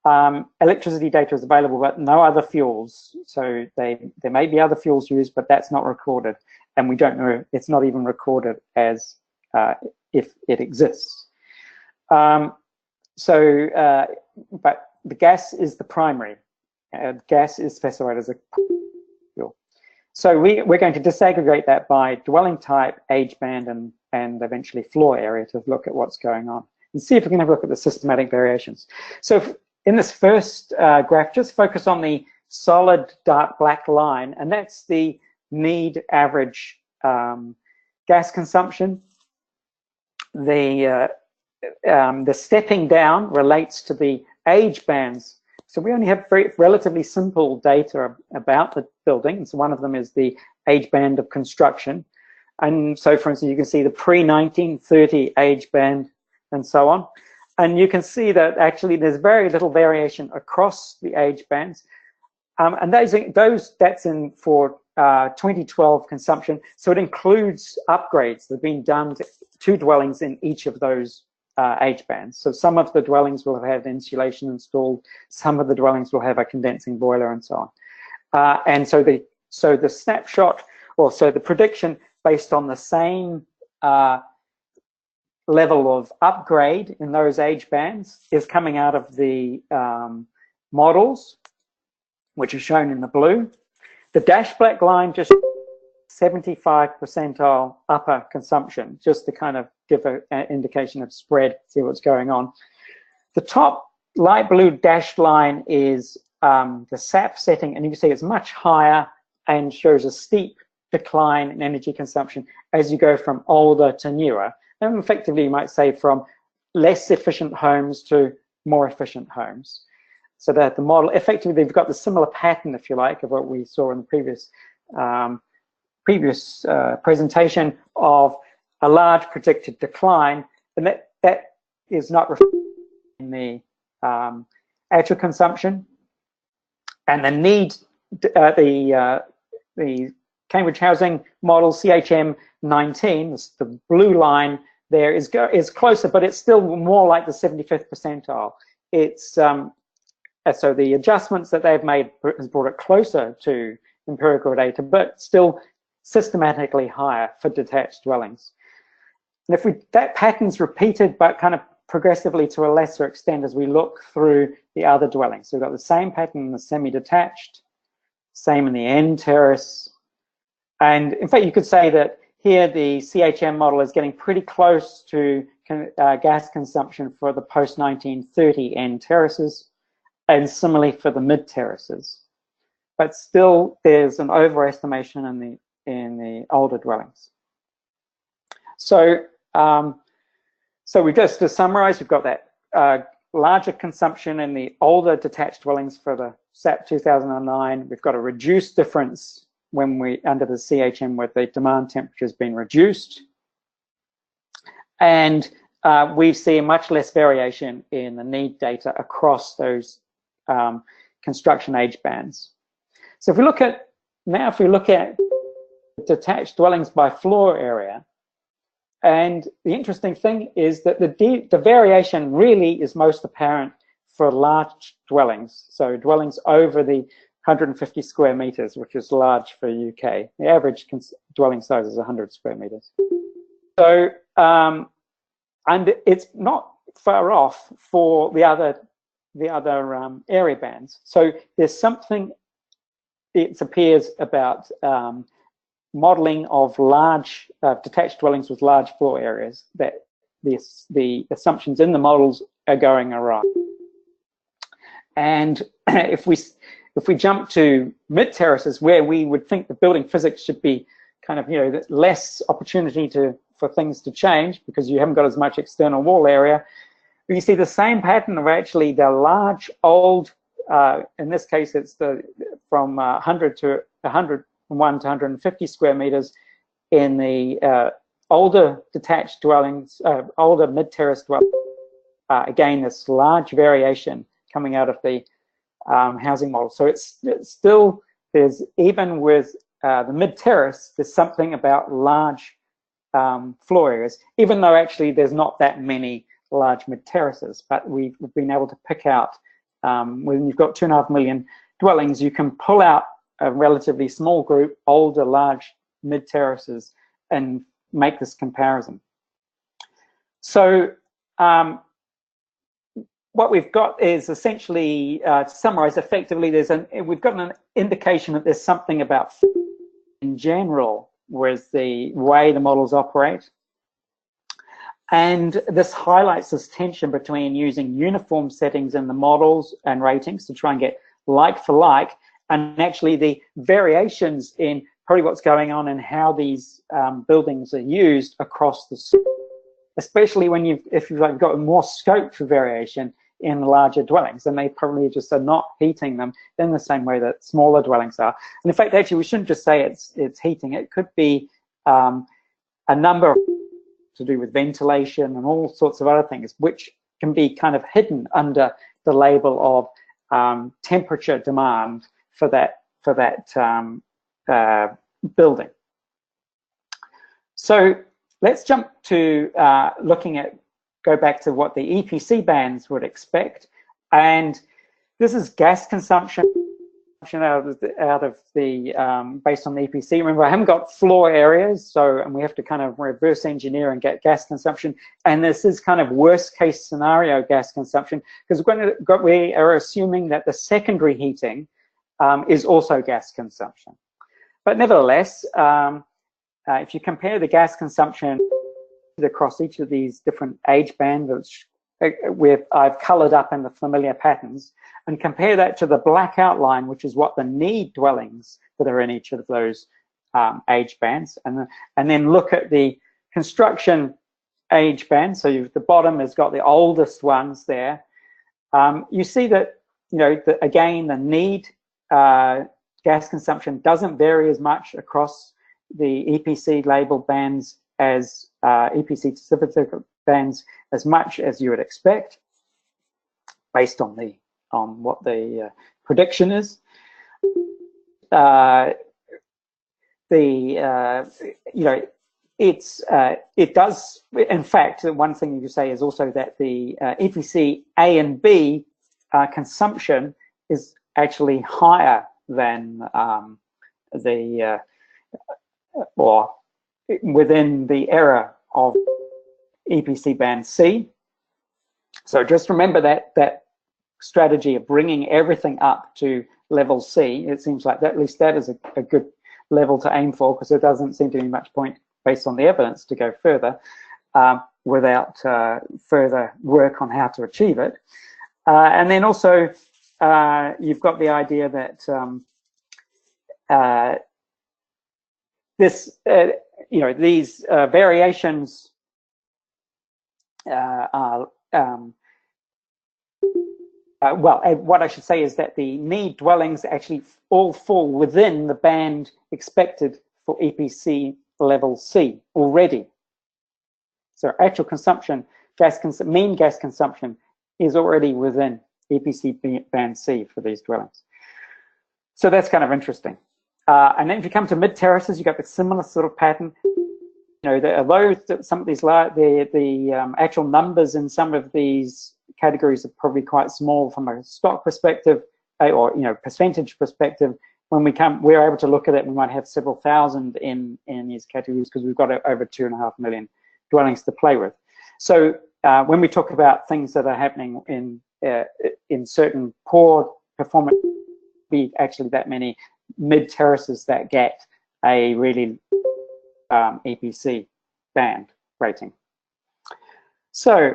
electricity data is available, but no other fuels. So there may be other fuels used, but that's not recorded. And we don't know, it's not even recorded as if it exists. But the gas is the primary. Gas is specified as a fuel. So we're going to disaggregate that by dwelling type, age band, and eventually floor area to look at what's going on and see if we can have a look at the systematic variations. So in this first graph, just focus on the solid dark black line, and that's the need average gas consumption. The stepping down relates to the age bands. So we only have relatively simple data about the building. So one of them is the age band of construction. And so, for instance, you can see the pre-1930 age band and so on. And you can see that actually there's very little variation across the age bands. And that's in for 2012 consumption. So it includes upgrades that have been done to dwellings in each of those age bands. So some of the dwellings will have insulation installed, some of the dwellings will have a condensing boiler and so on. And so the snapshot, or so the prediction based on the same level of upgrade in those age bands is coming out of the models, which are shown in the blue. The dashed black line just 75 percentile upper consumption, just to kind of give an indication of spread, see what's going on. The top light blue dashed line is the SAP setting, and you can see it's much higher and shows a steep decline in energy consumption as you go from older to newer. And effectively, you might say from less efficient homes to more efficient homes. So that the model, effectively, they've got the similar pattern, if you like, of what we saw in the previous presentation of a large predicted decline, and that is not reflected in the actual consumption. And the need, the Cambridge Housing Model CHM19, the blue line there is closer, but it's still more like the 75th percentile. It's so the adjustments that they've made has brought it closer to empirical data, but still systematically higher for detached dwellings. And if that pattern's repeated, but kind of progressively to a lesser extent as we look through the other dwellings. So we've got the same pattern in the semi-detached, same in the end terrace. And in fact, you could say that here the CHM model is getting pretty close to gas consumption for the post-1930 end terraces, and similarly for the mid terraces. But still, there's an overestimation in the older dwellings. So, we just to summarize, we've got that larger consumption in the older detached dwellings for the SAP 2009. We've got a reduced difference when we under the CHM where the demand temperature has been reduced, and we see much less variation in the need data across those construction age bands. So if we look at detached dwellings by floor area, and the interesting thing is that the variation really is most apparent for large dwellings. So dwellings over the 150 square meters, which is large for UK. The average dwelling size is 100 square meters. So, and it's not far off for the other area bands. So there's something, it appears, about modeling of large detached dwellings with large floor areas, that the assumptions in the models are going awry. And if we jump to mid terraces, where we would think the building physics should be kind of, less opportunity for things to change because you haven't got as much external wall area, you see the same pattern of actually the large old, in this case it's from 100 to 101 to 150 square meters in the older detached dwellings, older mid-terrace dwellings. Again, this large variation coming out of the housing model. So it's still, there's, even with the mid-terrace, there's something about large floor areas, even though actually there's not that many large mid-terraces, but we've been able to pick out when you've got 2.5 million dwellings, you can pull out a relatively small group, older, large, mid-terraces, and make this comparison. So what we've got is essentially, to summarize effectively, we've got an indication that there's something about in general with the way the models operate. And this highlights this tension between using uniform settings in the models and ratings to try and get like for like, and actually the variations in probably what's going on and how these buildings are used across the, especially when if you've got more scope for variation in larger dwellings, then they probably just are not heating them in the same way that smaller dwellings are. And in fact, actually, we shouldn't just say it's heating. It could be a number of to do with ventilation and all sorts of other things, which can be kind of hidden under the label of temperature demand for that building. So let's jump to go back to what the EPC bands would expect. And this is gas consumption out of the based on the EPC. Remember, I haven't got floor areas, and we have to kind of reverse engineer and get gas consumption. And this is kind of worst case scenario gas consumption, because we are assuming that the secondary heating is also gas consumption. But nevertheless, if you compare the gas consumption across each of these different age bands, which I've colored up in the familiar patterns, and compare that to the black outline, which is what the need dwellings that are in each of those age bands, and then look at the construction age band. So the bottom has got the oldest ones there. You see that, again, the need gas consumption doesn't vary as much across the EPC label bands as EPC Statistical bands as much as you would expect, based on what the prediction is. It does, in fact, one thing you could say is also that the EPC A and B consumption is actually higher than or within the error of EPC band C. So just remember that strategy of bringing everything up to level C. It seems like at least that is a good level to aim for, because there doesn't seem to be much point, based on the evidence, to go further without further work on how to achieve it. And then also you've got the idea that these variations are what I should say is that the need dwellings actually all fall within the band expected for EPC level C already. So actual consumption, mean gas consumption is already within EPC band C for these dwellings. So that's kind of interesting. And then if you come to mid terraces, you've got the similar sort of pattern. Although some of these the actual numbers in some of these categories are probably quite small from a stock perspective, or percentage perspective. When we're able to look at it, we might have several thousand in these categories, because we've got over 2.5 million dwellings to play with. So when we talk about things that are happening in certain poor performance, be actually that many mid terraces that get a really EPC band rating. So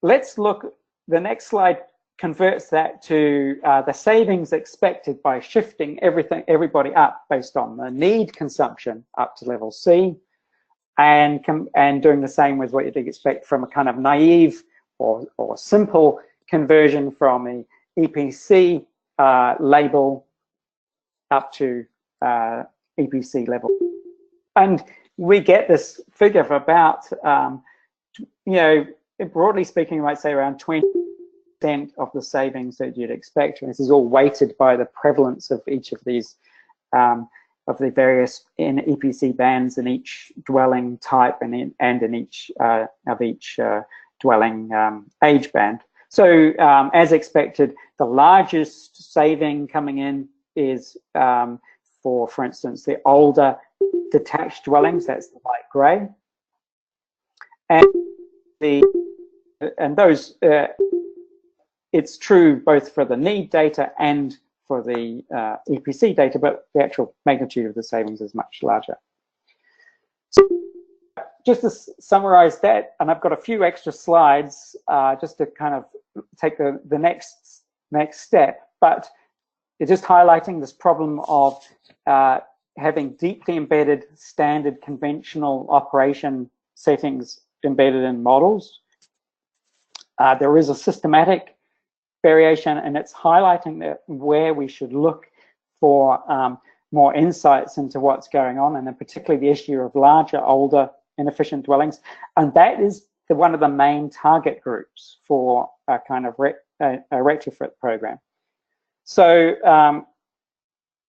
let's look. The next slide converts that to the savings expected by shifting everybody up based on the need consumption up to level C, and doing the same with what you'd expect from a kind of naive or simple conversion from a EPC label up to EPC level. And we get this figure of about, broadly speaking, you might say around 20% of the savings that you'd expect. And this is all weighted by the prevalence of each of these, of the various EPC bands in each dwelling type and in each dwelling age band. So as expected, the largest saving coming in is for instance, the older detached dwellings, that's the light grey. And those, it's true both for the need data and for the EPC data, but the actual magnitude of the savings is much larger. So just to summarize that, and I've got a few extra slides just to kind of take the next step, but it's just highlighting this problem of having deeply embedded standard conventional operation settings embedded in models. There is a systematic variation, and it's highlighting that where we should look for more insights into what's going on, and then particularly the issue of larger, older, inefficient dwellings. And that is one of the main target groups for a kind of a retrofit program. So,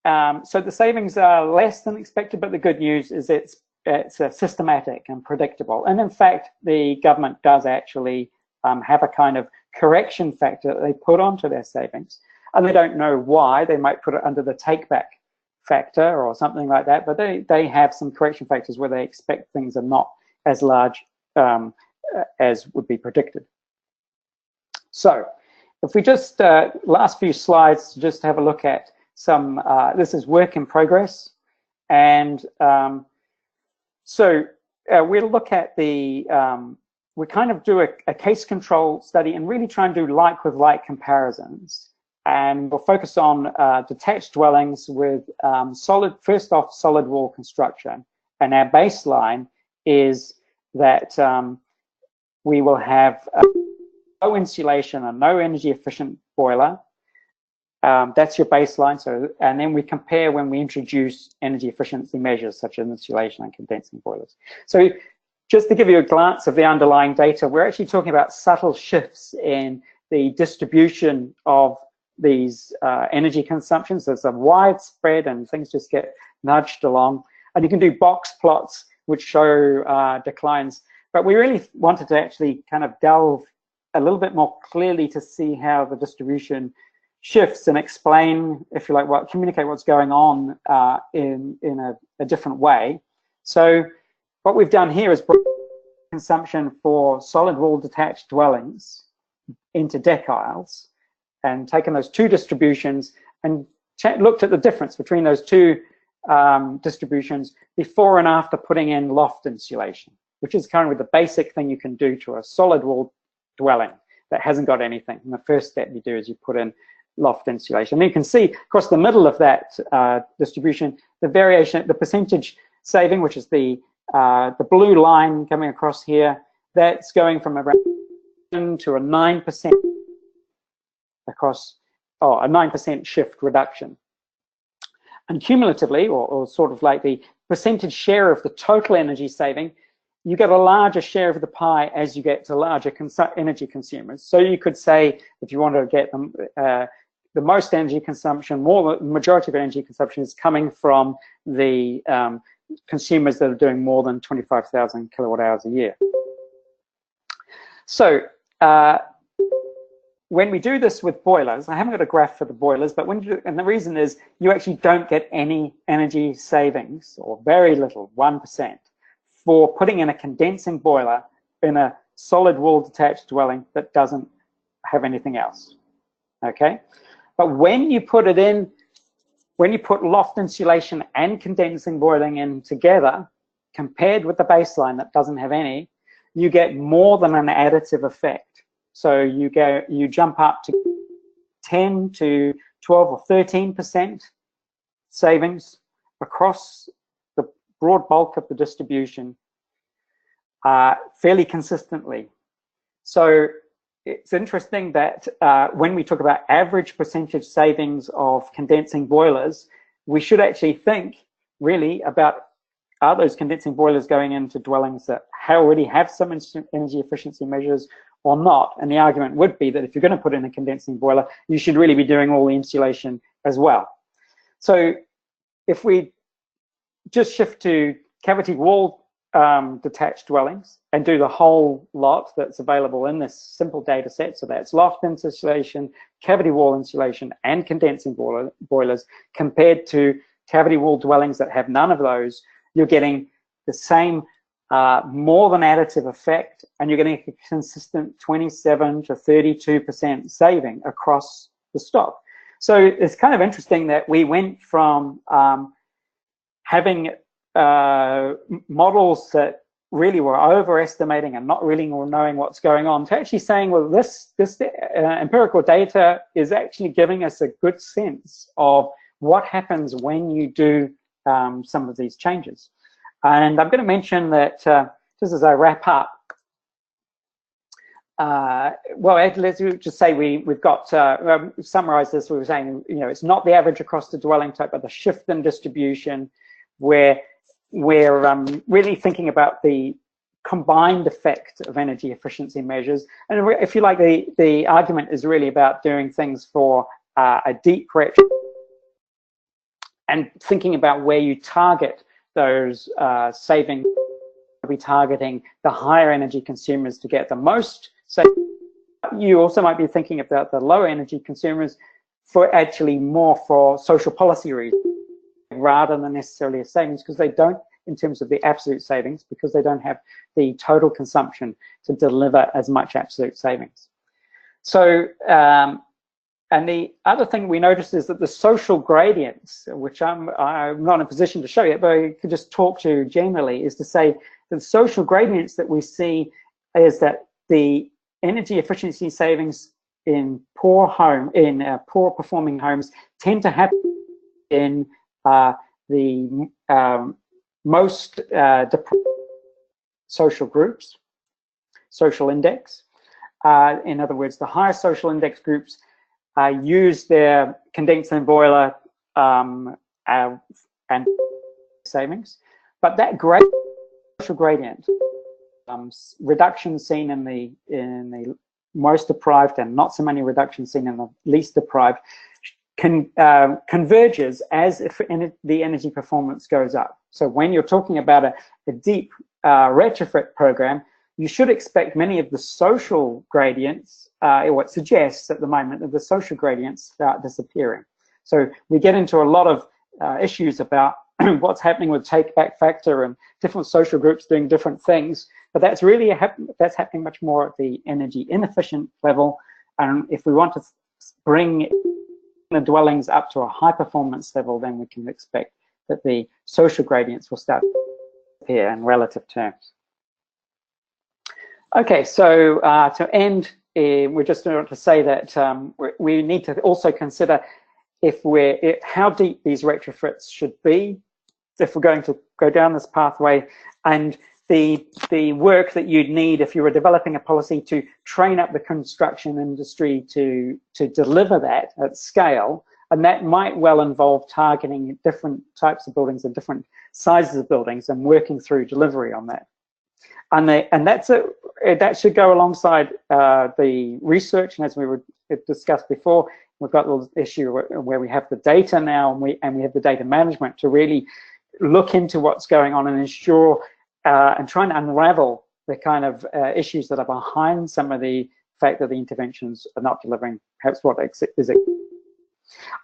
so the savings are less than expected, but the good news is it's systematic and predictable. And in fact, the government does actually have a kind of correction factor that they put onto their savings. And they don't know why. They might put it under the take-back factor or something like that, but they have some correction factors where they expect things are not as large as would be predicted. So if we just, last few slides, just have a look at some, this is work in progress. And so we'll look at the, we kind of do a case control study and really try and do like with like comparisons. And we'll focus on detached dwellings with first off solid wall construction. And our baseline is that we will have no insulation and no energy efficient boiler. That's your baseline. So, and then we compare when we introduce energy efficiency measures such as insulation and condensing boilers. So just to give you a glance of the underlying data, we're actually talking about subtle shifts in the distribution of these energy consumptions. There's a widespread and things just get nudged along. And you can do box plots which show declines. But we really wanted to actually kind of delve a little bit more clearly to see how the distribution shifts and explain, if you like, communicate what's going on in a different way. So what we've done here is brought consumption for solid wall detached dwellings into deciles and taken those two distributions and looked at the difference between those two distributions before and after putting in loft insulation, which is kind of the basic thing you can do to a solid wall dwelling that hasn't got anything. And the first step you do is you put in loft insulation. And you can see across the middle of that distribution, the variation, the percentage saving, which is the blue line coming across here, that's going from around to a 9% across, a 9% shift reduction. And cumulatively, or sort of like the percentage share of the total energy saving, you get a larger share of the pie as you get to larger energy consumers. So you could say, if you want to get them, the most energy consumption, the majority of energy consumption is coming from the consumers that are doing more than 25,000 kilowatt hours a year. So when we do this with boilers, I haven't got a graph for the boilers, but when you do, and the reason is you actually don't get any energy savings, or very little, 1%, for putting in a condensing boiler in a solid wall detached dwelling that doesn't have anything else, okay? But when you put it in, when you put loft insulation and condensing boiling in together, compared with the baseline that doesn't have any, you get more than an additive effect. So you jump up to 10 to 12 or 13% savings across the broad bulk of the distribution fairly consistently. So it's interesting that when we talk about average percentage savings of condensing boilers, we should actually think really about, are those condensing boilers going into dwellings that already have some energy efficiency measures or not? And the argument would be that if you're going to put in a condensing boiler, you should really be doing all the insulation as well. So if we just shift to cavity wall detached dwellings and do the whole lot that's available in this simple data set. So that's loft insulation, cavity wall insulation, and condensing boilers, compared to cavity wall dwellings that have none of those. You're getting the same more than additive effect, and you're getting a consistent 27 to 32% saving across the stock. So it's kind of interesting that we went from having models that really were overestimating and not really knowing what's going on, to actually saying, well, this empirical data is actually giving us a good sense of what happens when you do some of these changes. And I'm going to mention that just as I wrap up, well, let's just say we've got summarize this. We were saying, you know, it's not the average across the dwelling type, but the shift in distribution, where we're really thinking about the combined effect of energy efficiency measures. And if you like, the argument is really about doing things for a deep retrofit and thinking about where you target those savings. Be targeting the higher energy consumers to get the most. So you also might be thinking about the lower energy consumers for actually more for social policy reasons, rather than necessarily a savings, because they don't, in terms of the absolute savings, because they don't have the total consumption to deliver as much absolute savings. So, and the other thing we noticed is that the social gradients, which I'm not in a position to show yet, but I could just talk to generally, is to say that the social gradients that we see is that the energy efficiency savings in poor performing homes tend to happen in the most deprived social groups, social index. In other words, the higher social index groups use their condenser and boiler and savings, but that great social gradient, reduction seen in the most deprived and not so many reductions seen in the least deprived, converges as if the energy performance goes up. So when you're talking about a deep retrofit program, you should expect many of the social gradients, what suggests at the moment that the social gradients start disappearing. So we get into a lot of issues about what's happening with take-back factor and different social groups doing different things, but that's really that's happening much more at the energy inefficient level. And if we want to bring the dwellings up to a high performance level, then we can expect that the social gradients will start to appear in relative terms. Okay, so to end, we just want to say that we need to also consider how deep these retrofits should be if we're going to go down this pathway, and the work that you'd need if you were developing a policy to train up the construction industry to deliver that at scale. And that might well involve targeting different types of buildings and different sizes of buildings and working through delivery on that. And that should go alongside the research. And as we discussed before, we've got the issue where we have the data now, and we have the data management to really look into what's going on and ensure and try and unravel the kind of issues that are behind some of the fact that the interventions are not delivering perhaps what is it.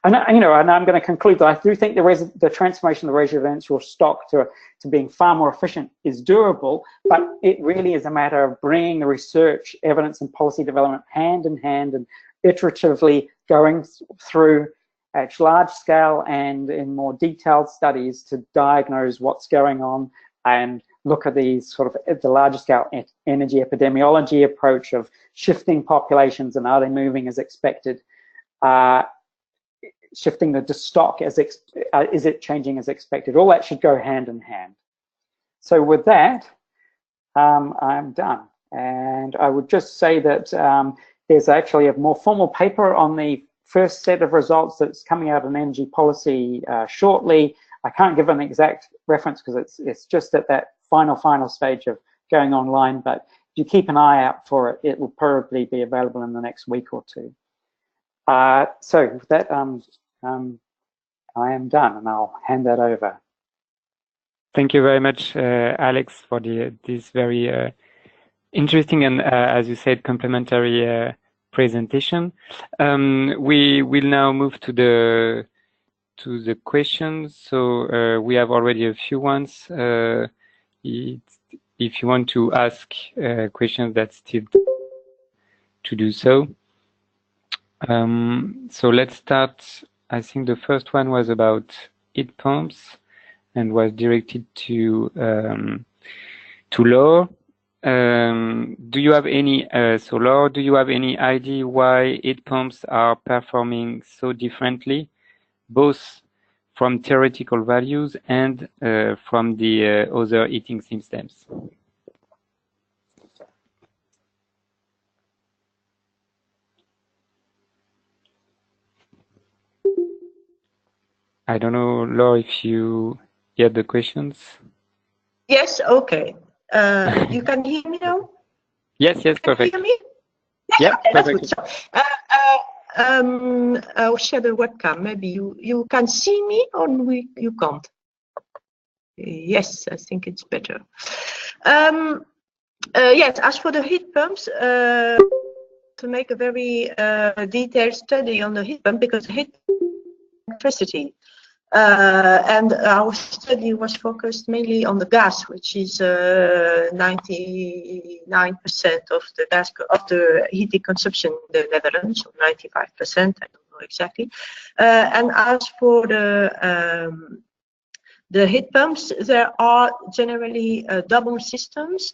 And you know, and I'm going to conclude that I do think the transformation of the residential stock to being far more efficient is doable, but it really is a matter of bringing the research, evidence, and policy development hand in hand and iteratively going through at large scale and in more detailed studies to diagnose what's going on and look at these sort of at the larger scale energy epidemiology approach of shifting populations and are they moving as expected, shifting the stock as is it changing as expected. All that should go hand in hand. So with that, I'm done, and I would just say that there's actually a more formal paper on the first set of results that's coming out in energy policy shortly. I can't give an exact reference because it's just at that final stage of going online, but if you keep an eye out for it, it will probably be available in the next week or two. So with that, I am done, and I'll hand that over. Thank you very much, Alex, for this very interesting and, as you said, complementary presentation. We will now move to the questions. So we have already a few ones. If you want to ask questions, that's still to do so. So let's start. I think the first one was about heat pumps and was directed to Laure. Do you have any so Laure, do you have any idea why heat pumps are performing so differently, both from theoretical values and from the other heating systems? I don't know, Laure, if you get the questions. Yes, okay. You can hear me now? Yes, yes, perfect. Can you hear me? Yeah, okay, that's perfect. good. So, I'll share the webcam. Maybe you can see me or you can't. Yes, I think it's better. Yes, as for the heat pumps, to make a very detailed study on the heat pump, because heat electricity. And our study was focused mainly on the gas, which is 99% of the gas of the heating consumption in the Netherlands, so 95%. I don't know exactly. And as for the heat pumps, there are generally double systems.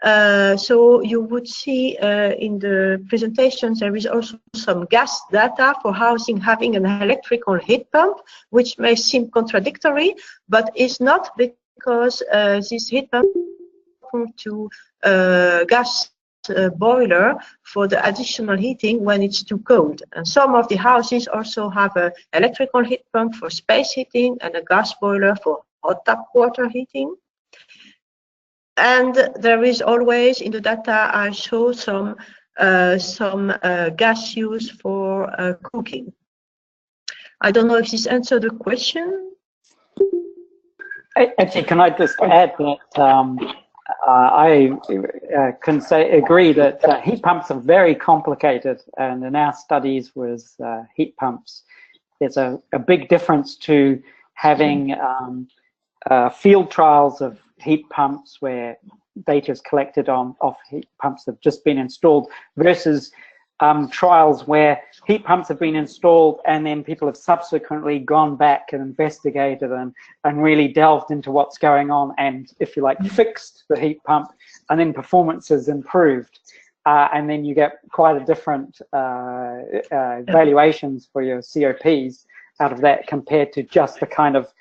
So you would see in the presentations there is also some gas data for housing having an electrical heat pump, which may seem contradictory, but is not, because this heat pump to gas boiler for the additional heating when it's too cold. And some of the houses also have an electrical heat pump for space heating and a gas boiler for hot tap water heating. And there is always in the data I show some gas use for cooking. I don't know if this answered the question. Actually, can I just add that I can agree that heat pumps are very complicated, and in our studies with heat pumps, there's a big difference to having field trials of heat pumps where data is collected off heat pumps that have just been installed versus trials where heat pumps have been installed and then people have subsequently gone back and investigated and really delved into what's going on and, if you like, fixed the heat pump, and then performance has improved. And then you get quite a different valuations for your COPs out of that compared to just the kind of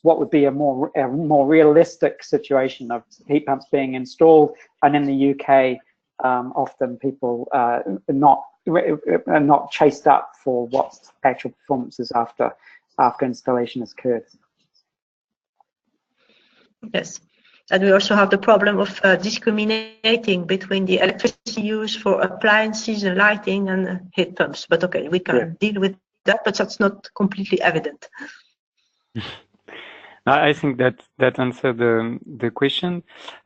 what would be a more realistic situation of heat pumps being installed. And in the UK, often people are not chased up for what actual performance is after installation has occurred. Yes, and we also have the problem of discriminating between the electricity used for appliances and lighting and heat pumps. But okay, we can deal with that, but that's not completely evident. I think that answered the question.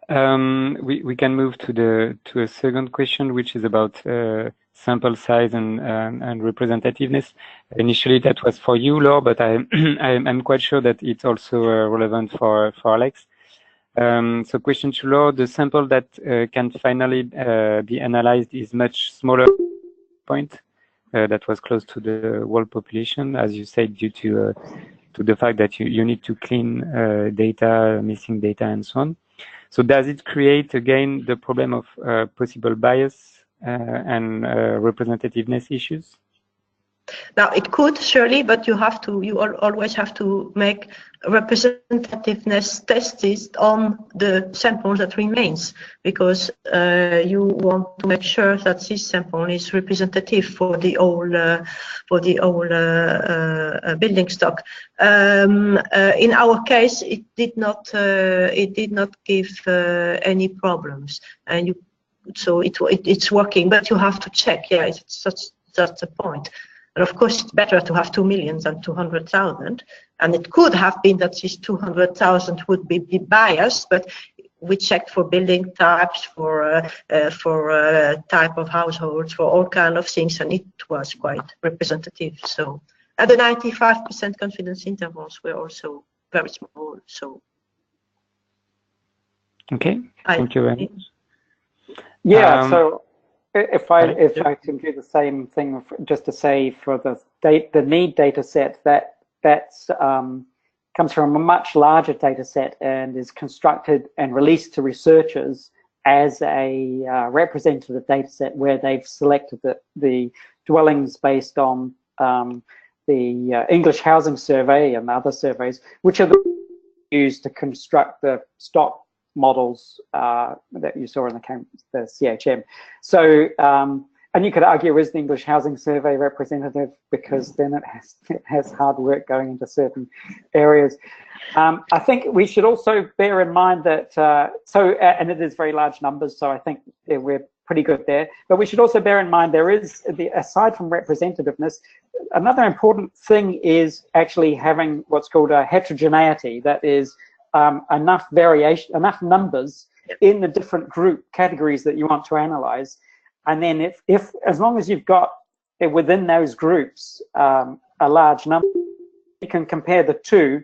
We can move to a second question, which is about sample size and representativeness. Initially, that was for you, Laure, but I'm quite sure that it's also relevant for Alex. So, question to Laure: the sample that can finally be analyzed is much smaller point that was close to the world population, as you said, due to the fact that you need to clean data, missing data, and so on. So does it create, again, the problem of possible bias and representativeness issues? Now, it could, surely, but you always have to make representativeness tests on the sample that remains, because you want to make sure that this sample is representative for the whole building stock. In our case, it did not give any problems, and so it's working. But you have to check. Yeah, that's the point. And of course, it's better to have 2 million than 200,000. And it could have been that these 200,000 would be biased, but we checked for building types, for type of households, for all kind of things, and it was quite representative. So, and the 95% confidence intervals were also very small. So, okay, thank you very much. Yeah. So, if I can do the same thing, just to say for the need data set, that's comes from a much larger data set and is constructed and released to researchers as a representative data set where they've selected the dwellings based on the English Housing Survey and other surveys, which are used to construct the stock models that you saw in the CHM. So, and you could argue, is the English Housing Survey representative, because then it has hard work going into certain areas. I think we should also bear in mind that, and it is very large numbers, so I think we're pretty good there. But we should also bear in mind there is, aside from representativeness, another important thing is actually having what's called a heterogeneity, that is enough variation, enough numbers in the different group categories that you want to analyze. And then if as long as you've got within those groups a large number, you can compare the two.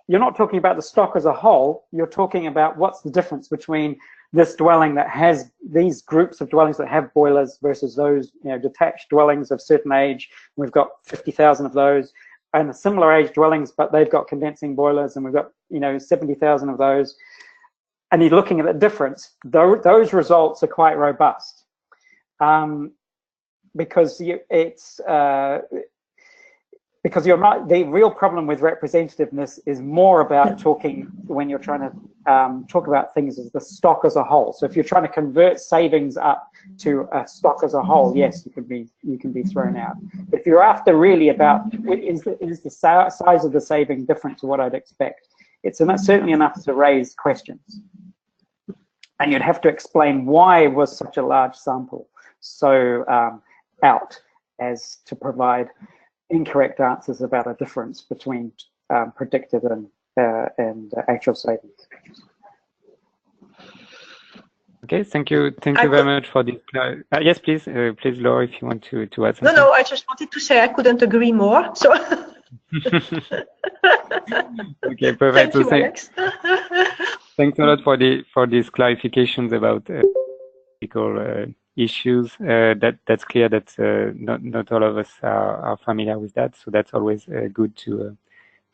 You're not talking about the stock as a whole, you're talking about what's the difference between this dwelling that has these groups of dwellings that have boilers versus those, you know, detached dwellings of certain age. We've got 50,000 of those, and the similar age dwellings, but they've got condensing boilers, and we've got, you know, 70,000 of those. And you're looking at the difference. Those results are quite robust. Because because you're not, the real problem with representativeness is more about talking, when you're trying to talk about things as the stock as a whole. So if you're trying to convert savings up to a stock as a whole, yes, you can be thrown out. But if you're after really about, is the size of the saving different to what I'd expect, it's certainly enough to raise questions. And you'd have to explain why was such a large sample so out as to provide incorrect answers about a difference between predicted and actual savings. Okay, thank you very much for this. Yes, please, Laura, if you want to add something. No, I just wanted to say I couldn't agree more. So. Okay, perfect. Thank you, Alex. Thanks a lot for these clarifications about ethical issues. That's clear that not all of us are familiar with that, so that's always good to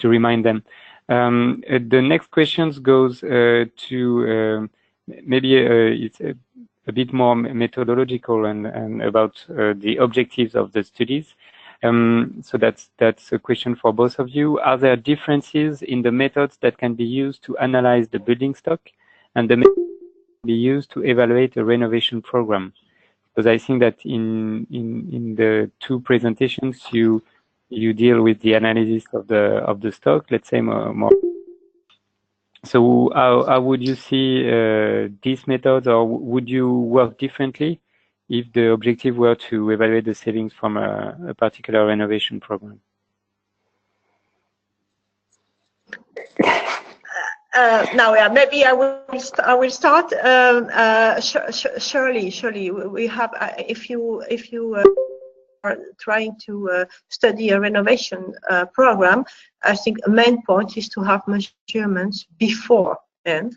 remind them. The next questions goes to maybe it's a bit more methodological and about the objectives of the studies. So that's a question for both of you. Are there differences in the methods that can be used to analyze the building stock and the methods that can be used to evaluate a renovation program? Because I think that in the two presentations you deal with the analysis of the stock, let's say more. So how would you see these methods, or would you work differently if the objective were to evaluate the savings from a particular renovation program? Now, yeah, maybe I will start. Surely, we have. If you are trying to study a renovation program, I think a main point is to have measurements before and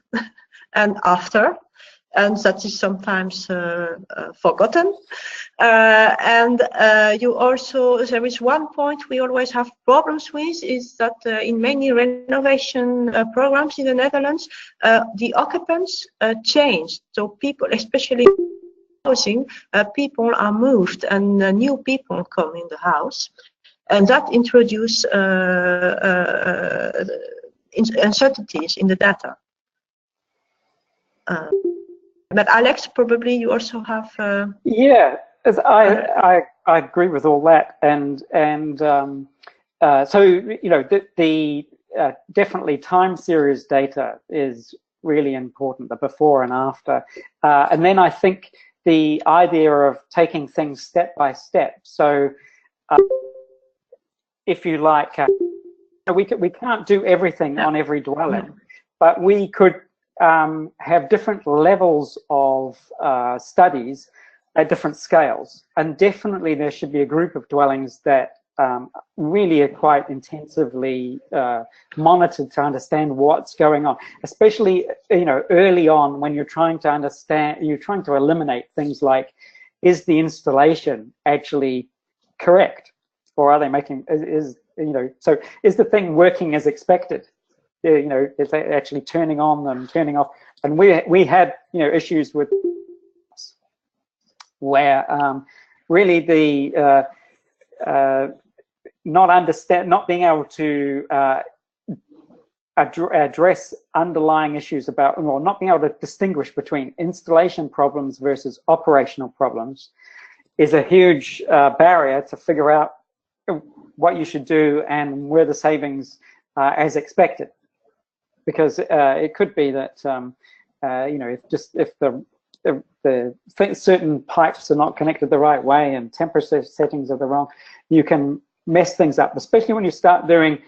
after. And that is sometimes forgotten. And you also, there is one point we always have problems with, is that in many renovation programs in the Netherlands, the occupants change. So people, especially housing, people are moved and new people come in the house. And that introduces uncertainties in the data. But Alex, probably you also have. Yeah, I agree with all that, and so you know the definitely time series data is really important, the before and after, and then I think the idea of taking things step by step. So if you like, we can't do everything on every dwelling, but we could have different levels of studies at different scales, and definitely there should be a group of dwellings that really are quite intensively monitored to understand what's going on, especially early on when you're trying to understand, you're trying to eliminate things like, is the installation actually correct, or are they making so is the thing working as expected? Is they actually turning on them, turning off? And we had issues with where really the not being able to address underlying issues about, or not being able to distinguish between installation problems versus operational problems is a huge barrier to figure out what you should do and where the savings are as expected. Because it could be that if the certain pipes are not connected the right way and temperature settings are the wrong, you can mess things up, especially when you start doing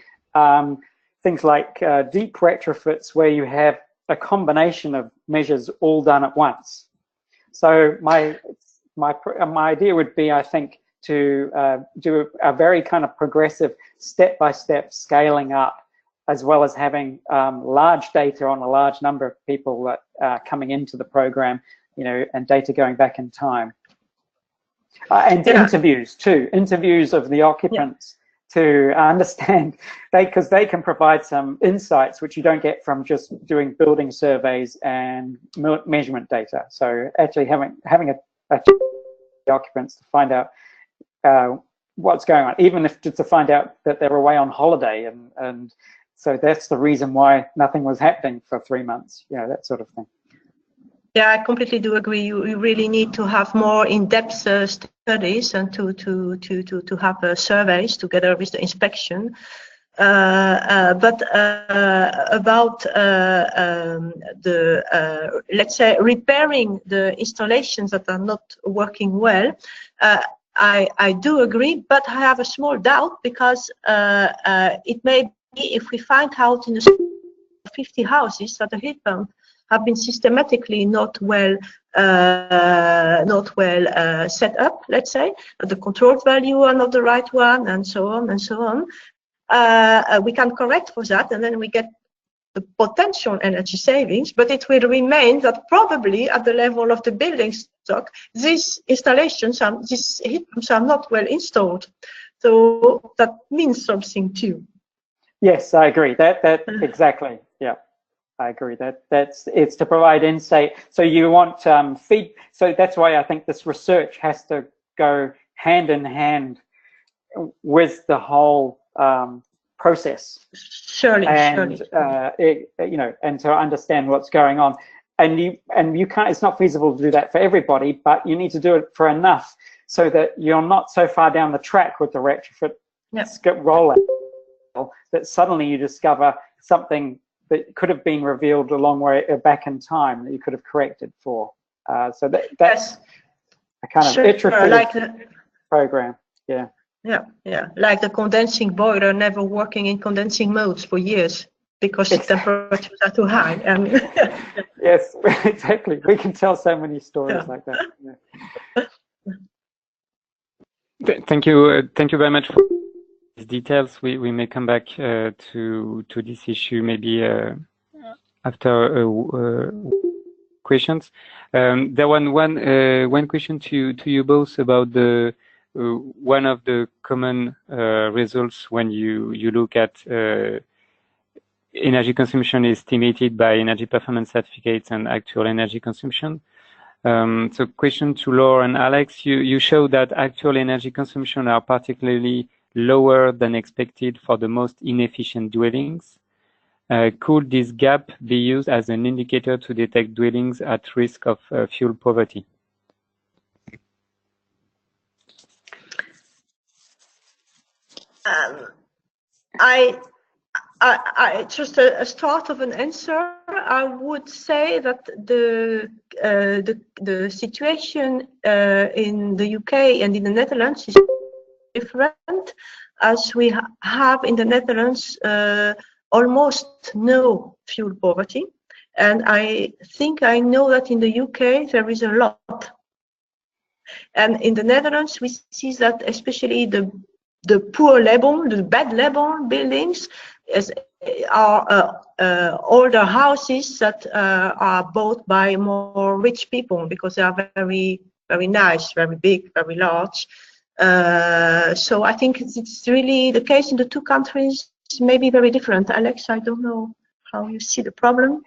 things like deep retrofits where you have a combination of measures all done at once. So my idea would be, I think, to do a very kind of progressive step-by-step scaling up, as well as having large data on a large number of people that are coming into the program, and data going back in time. And interviews too, interviews of the occupants to understand, because they can provide some insights which you don't get from just doing building surveys and measurement data. So actually having a occupants to find out what's going on, even if to find out that they're away on holiday, and so that's the reason why nothing was happening for 3 months, that sort of thing. Yeah, I completely do agree. You really need to have more in-depth studies and to have surveys together with the inspection. But about let's say, repairing the installations that are not working well, I do agree, but I have a small doubt, because it may be, if we find out in the 50 houses that the heat pump have been systematically not well set up, let's say, the controlled value are not the right one, and so on and so on. We can correct for that, and then we get the potential energy savings, but it will remain that probably at the level of the building stock, these installations, these heat pumps are not well installed. So that means something too. Yes, I agree. That exactly. Yeah, I agree. It's to provide insight. So you want feed. So that's why I think this research has to go hand in hand with the whole process. Surely, and and to understand what's going on. And you can't. It's not feasible to do that for everybody, but you need to do it for enough so that you're not so far down the track with the retrofit rollout that suddenly you discover something that could have been revealed a long way back in time that you could have corrected for. So that's a kind of iterative program. Yeah. Yeah, like the condensing boiler never working in condensing modes for years because the temperatures are too high. Yes, exactly. We can tell so many stories like that. Yeah. Thank you very much for these details. We may come back to this issue maybe after questions. There was one question to you both about the one of the common results when you look at energy consumption estimated by energy performance certificates and actual energy consumption. So question to Laura and Alex, you show that actual energy consumption are particularly lower than expected for the most inefficient dwellings. Could this gap be used as an indicator to detect dwellings at risk of fuel poverty? I just a start of an answer. I would say that the situation in the UK and in the Netherlands is different, as we have in the Netherlands almost no fuel poverty. And I think I know that in the UK there is a lot. And in the Netherlands we see that especially the poor level, the bad level buildings are older houses that are bought by more rich people because they are very, very nice, very big, very large. So I think it's really the case in the two countries, maybe very different. Alex, I don't know how you see the problem.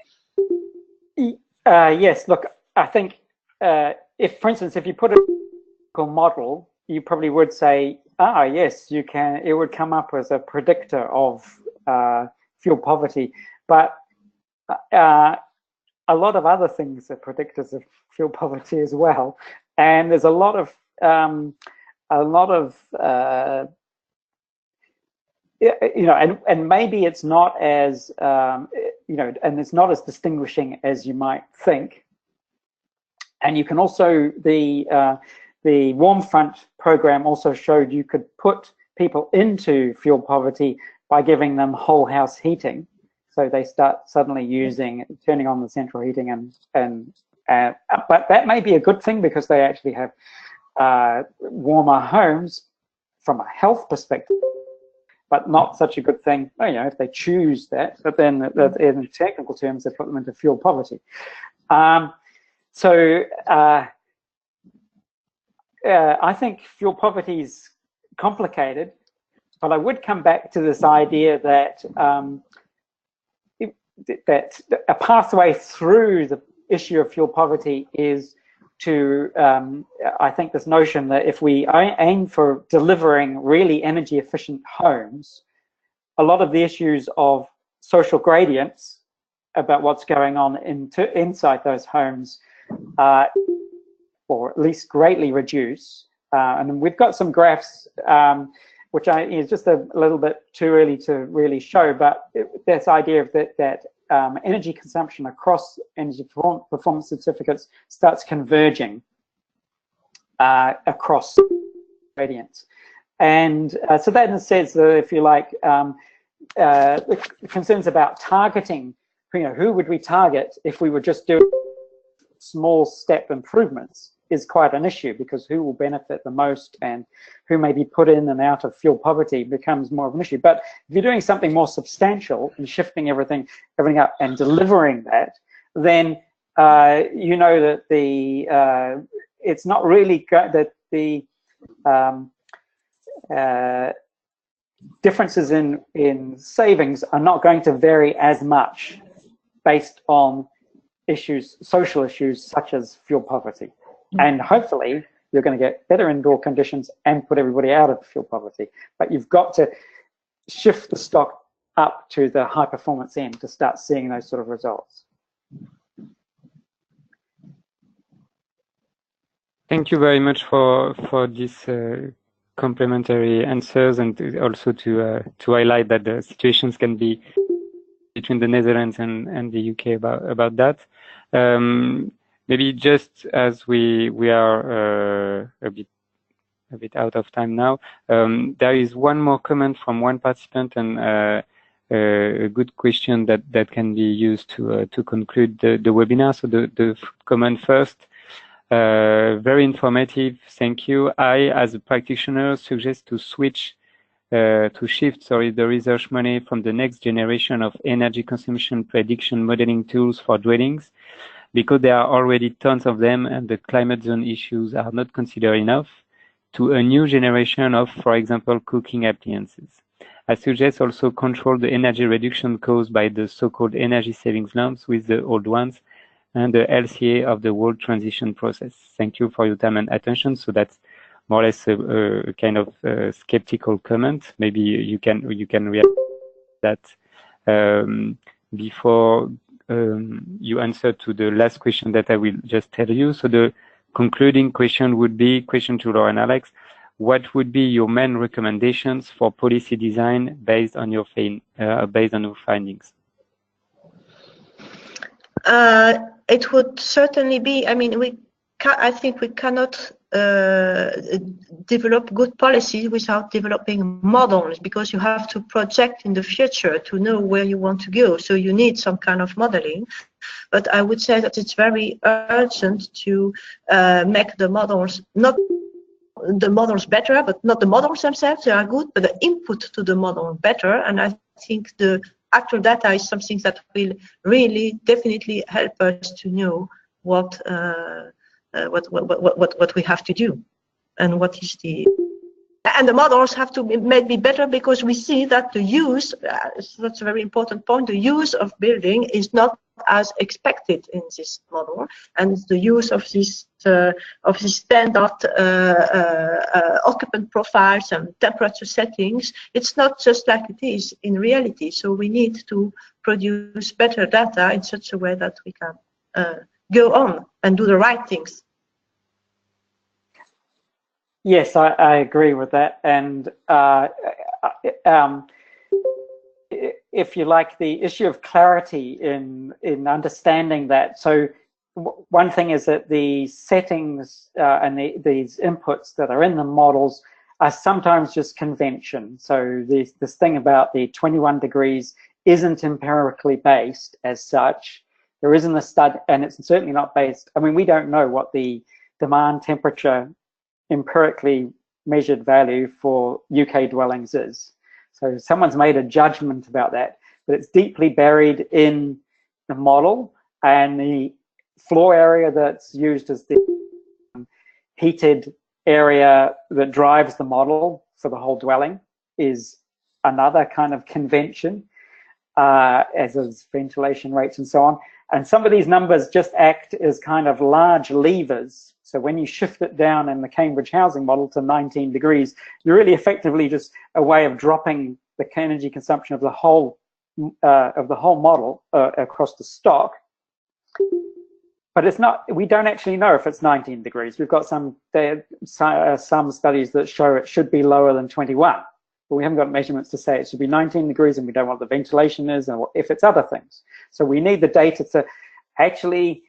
Yes, look, I think if, for instance, if you put a model, you probably would say, yes, you can, it would come up as a predictor of fuel poverty, but a lot of other things are predictors of fuel poverty as well. And there's a lot of you know, and maybe it's not as you know, and it's not as distinguishing as you might think. And you can also, the Warm Front program also showed you could put people into fuel poverty by giving them whole house heating. So they start suddenly turning on the central heating, but that may be a good thing because they actually have warmer homes from a health perspective, but not such a good thing, you know, if they choose that. But then in technical terms, they put them into fuel poverty. So I think fuel poverty is complicated, but I would come back to this idea that that a pathway through the issue of fuel poverty is to, I think, this notion that if we aim for delivering really energy efficient homes, a lot of the issues of social gradients about what's going on inside those homes, or at least greatly reduce. And we've got some graphs, which is just a little bit too early to really show, but this idea of that energy consumption across energy performance certificates starts converging across gradients. And so that says that, if you like, the concerns about targeting, you know, who would we target if we were just doing small step improvements is quite an issue, because who will benefit the most and who may be put in and out of fuel poverty becomes more of an issue. But if you're doing something more substantial and shifting everything up and delivering that, then you know that it's not really that the differences in savings are not going to vary as much based on issues, social issues such as fuel poverty. And hopefully you're going to get better indoor conditions and put everybody out of fuel poverty. But you've got to shift the stock up to the high performance end to start seeing those sort of results. Thank you very much for this complementary answers, and also to highlight that the situations can be between the Netherlands and the UK about that. Maybe just as we are a bit out of time now, there is one more comment from one participant, and a good question that can be used to conclude the webinar. So the comment first. Very informative, thank you. I, as a practitioner, suggest to shift the research money from the next generation of energy consumption prediction modeling tools for dwellings, because there are already tons of them and the climate zone issues are not considered enough, to a new generation of, for example, cooking appliances. I suggest also control the energy reduction caused by the so-called energy savings lamps with the old ones, and the LCA of the whole transition process. Thank you for your time and attention. So that's more or less a kind of skeptical comment. Maybe you can react to that before you answer to the last question that I will just tell you. So the concluding question would be, question to Laura and Alex, what would be your main recommendations for policy design based on your findings? It would certainly be, I mean, we I think we cannot develop good policies without developing models, because you have to project in the future to know where you want to go. So you need some kind of modeling. But I would say that it's very urgent to make the models, not the models better, but not the models themselves, they are good, but the input to the model better. And I think the actual data is something that will really definitely help us to know what we have to do, and what is the, and the models have to be maybe better, because we see that the use, that's a very important point, the use of building is not as expected in this model, and the use of this standard occupant profiles and temperature settings, it's not just like it is in reality. So we need to produce better data in such a way that we can go on and do the right things. Yes, I agree with that. And if you like, the issue of clarity in understanding that. So one thing is that the settings and these inputs that are in the models are sometimes just convention. So this thing about the 21 degrees isn't empirically based as such. There isn't a study, and it's certainly not based. I mean, we don't know what the demand temperature empirically measured value for UK dwellings is. So someone's made a judgment about that, but it's deeply buried in the model, and the floor area that's used as the heated area that drives the model for the whole dwelling is another kind of convention, as is ventilation rates and so on. And some of these numbers just act as kind of large levers. So when you shift it down in the Cambridge housing model to 19 degrees, you're really effectively just a way of dropping the energy consumption of the whole model across the stock. But it's not. We don't actually know if it's 19 degrees. We've got some studies that show it should be lower than 21. But we haven't got measurements to say it should be 19 degrees, and we don't know what the ventilation is, and if it's other things. So we need the data to actually,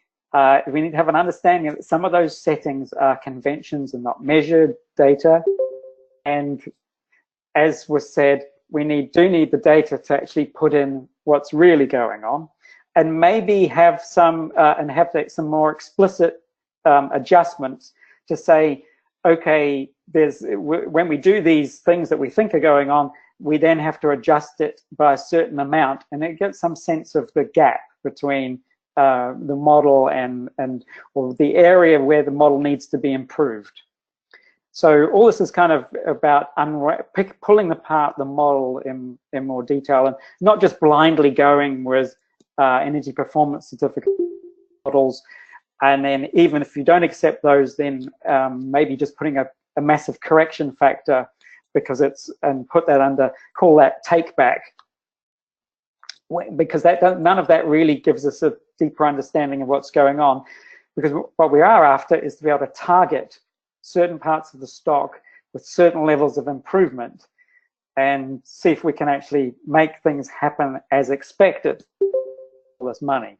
we need to have an understanding that some of those settings are conventions and not measured data. And as was said, we do need the data to actually put in what's really going on, and maybe have some, some more explicit adjustments to say, okay, when we do these things that we think are going on, we then have to adjust it by a certain amount, and it gives some sense of the gap between the model or the area where the model needs to be improved. So all this is kind of about pulling apart the model in more detail, and not just blindly going with energy performance certificate models. And then even if you don't accept those, then maybe just putting a massive correction factor, because and put that under, call that take back, because none of that really gives us a deeper understanding of what's going on. Because what we are after is to be able to target certain parts of the stock with certain levels of improvement and see if we can actually make things happen as expected for this money.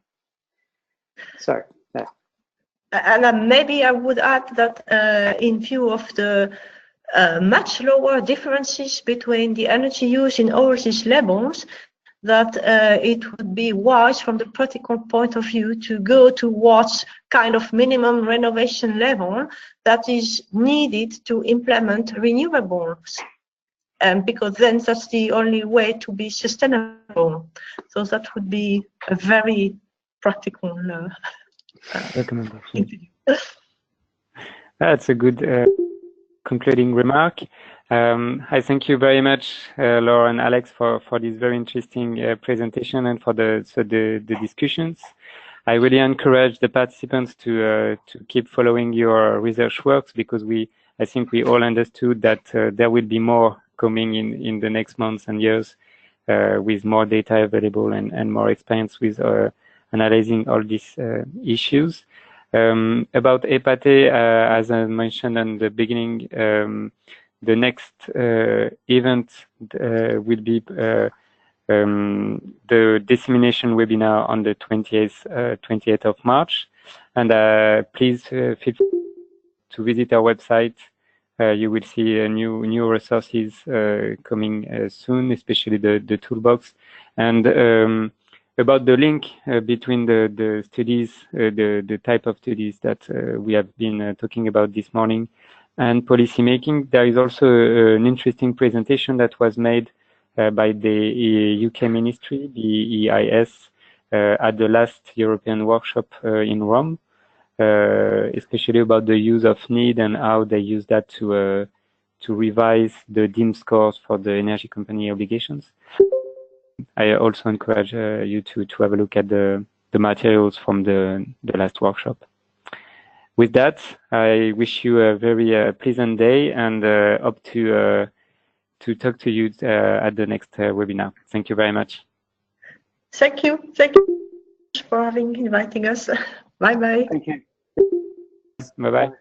So yeah. And maybe I would add that in view of the much lower differences between the energy use in all these levels, that it would be wise from the practical point of view to go towards kind of minimum renovation level that is needed to implement renewables. Because then that's the only way to be sustainable. So that would be a very practical recommendation. That's a good concluding remark. I thank you very much, Laura and Alex, for this very interesting presentation and for the discussions. I really encourage the participants to keep following your research works, because I think we all understood that there will be more coming in the next months and years with more data available and more experience with analyzing all these issues. About EPATEE, as I mentioned in the beginning, the next event will be the dissemination webinar on the 28th of March. And please feel free to visit our website. You will see new resources coming soon, especially the toolbox. And about the link between the studies, the type of studies that we have been talking about this morning, and policymaking, there is also an interesting presentation that was made by the UK Ministry, the EIS, at the last European workshop in Rome, especially about the use of need and how they use that to revise the DIM scores for the energy company obligations. I also encourage you to have a look at the materials from the last workshop. With that, I wish you a very pleasant day, and hope to talk to you at the next webinar. Thank you very much. Thank you for inviting us. Bye bye. Thank you. Bye bye.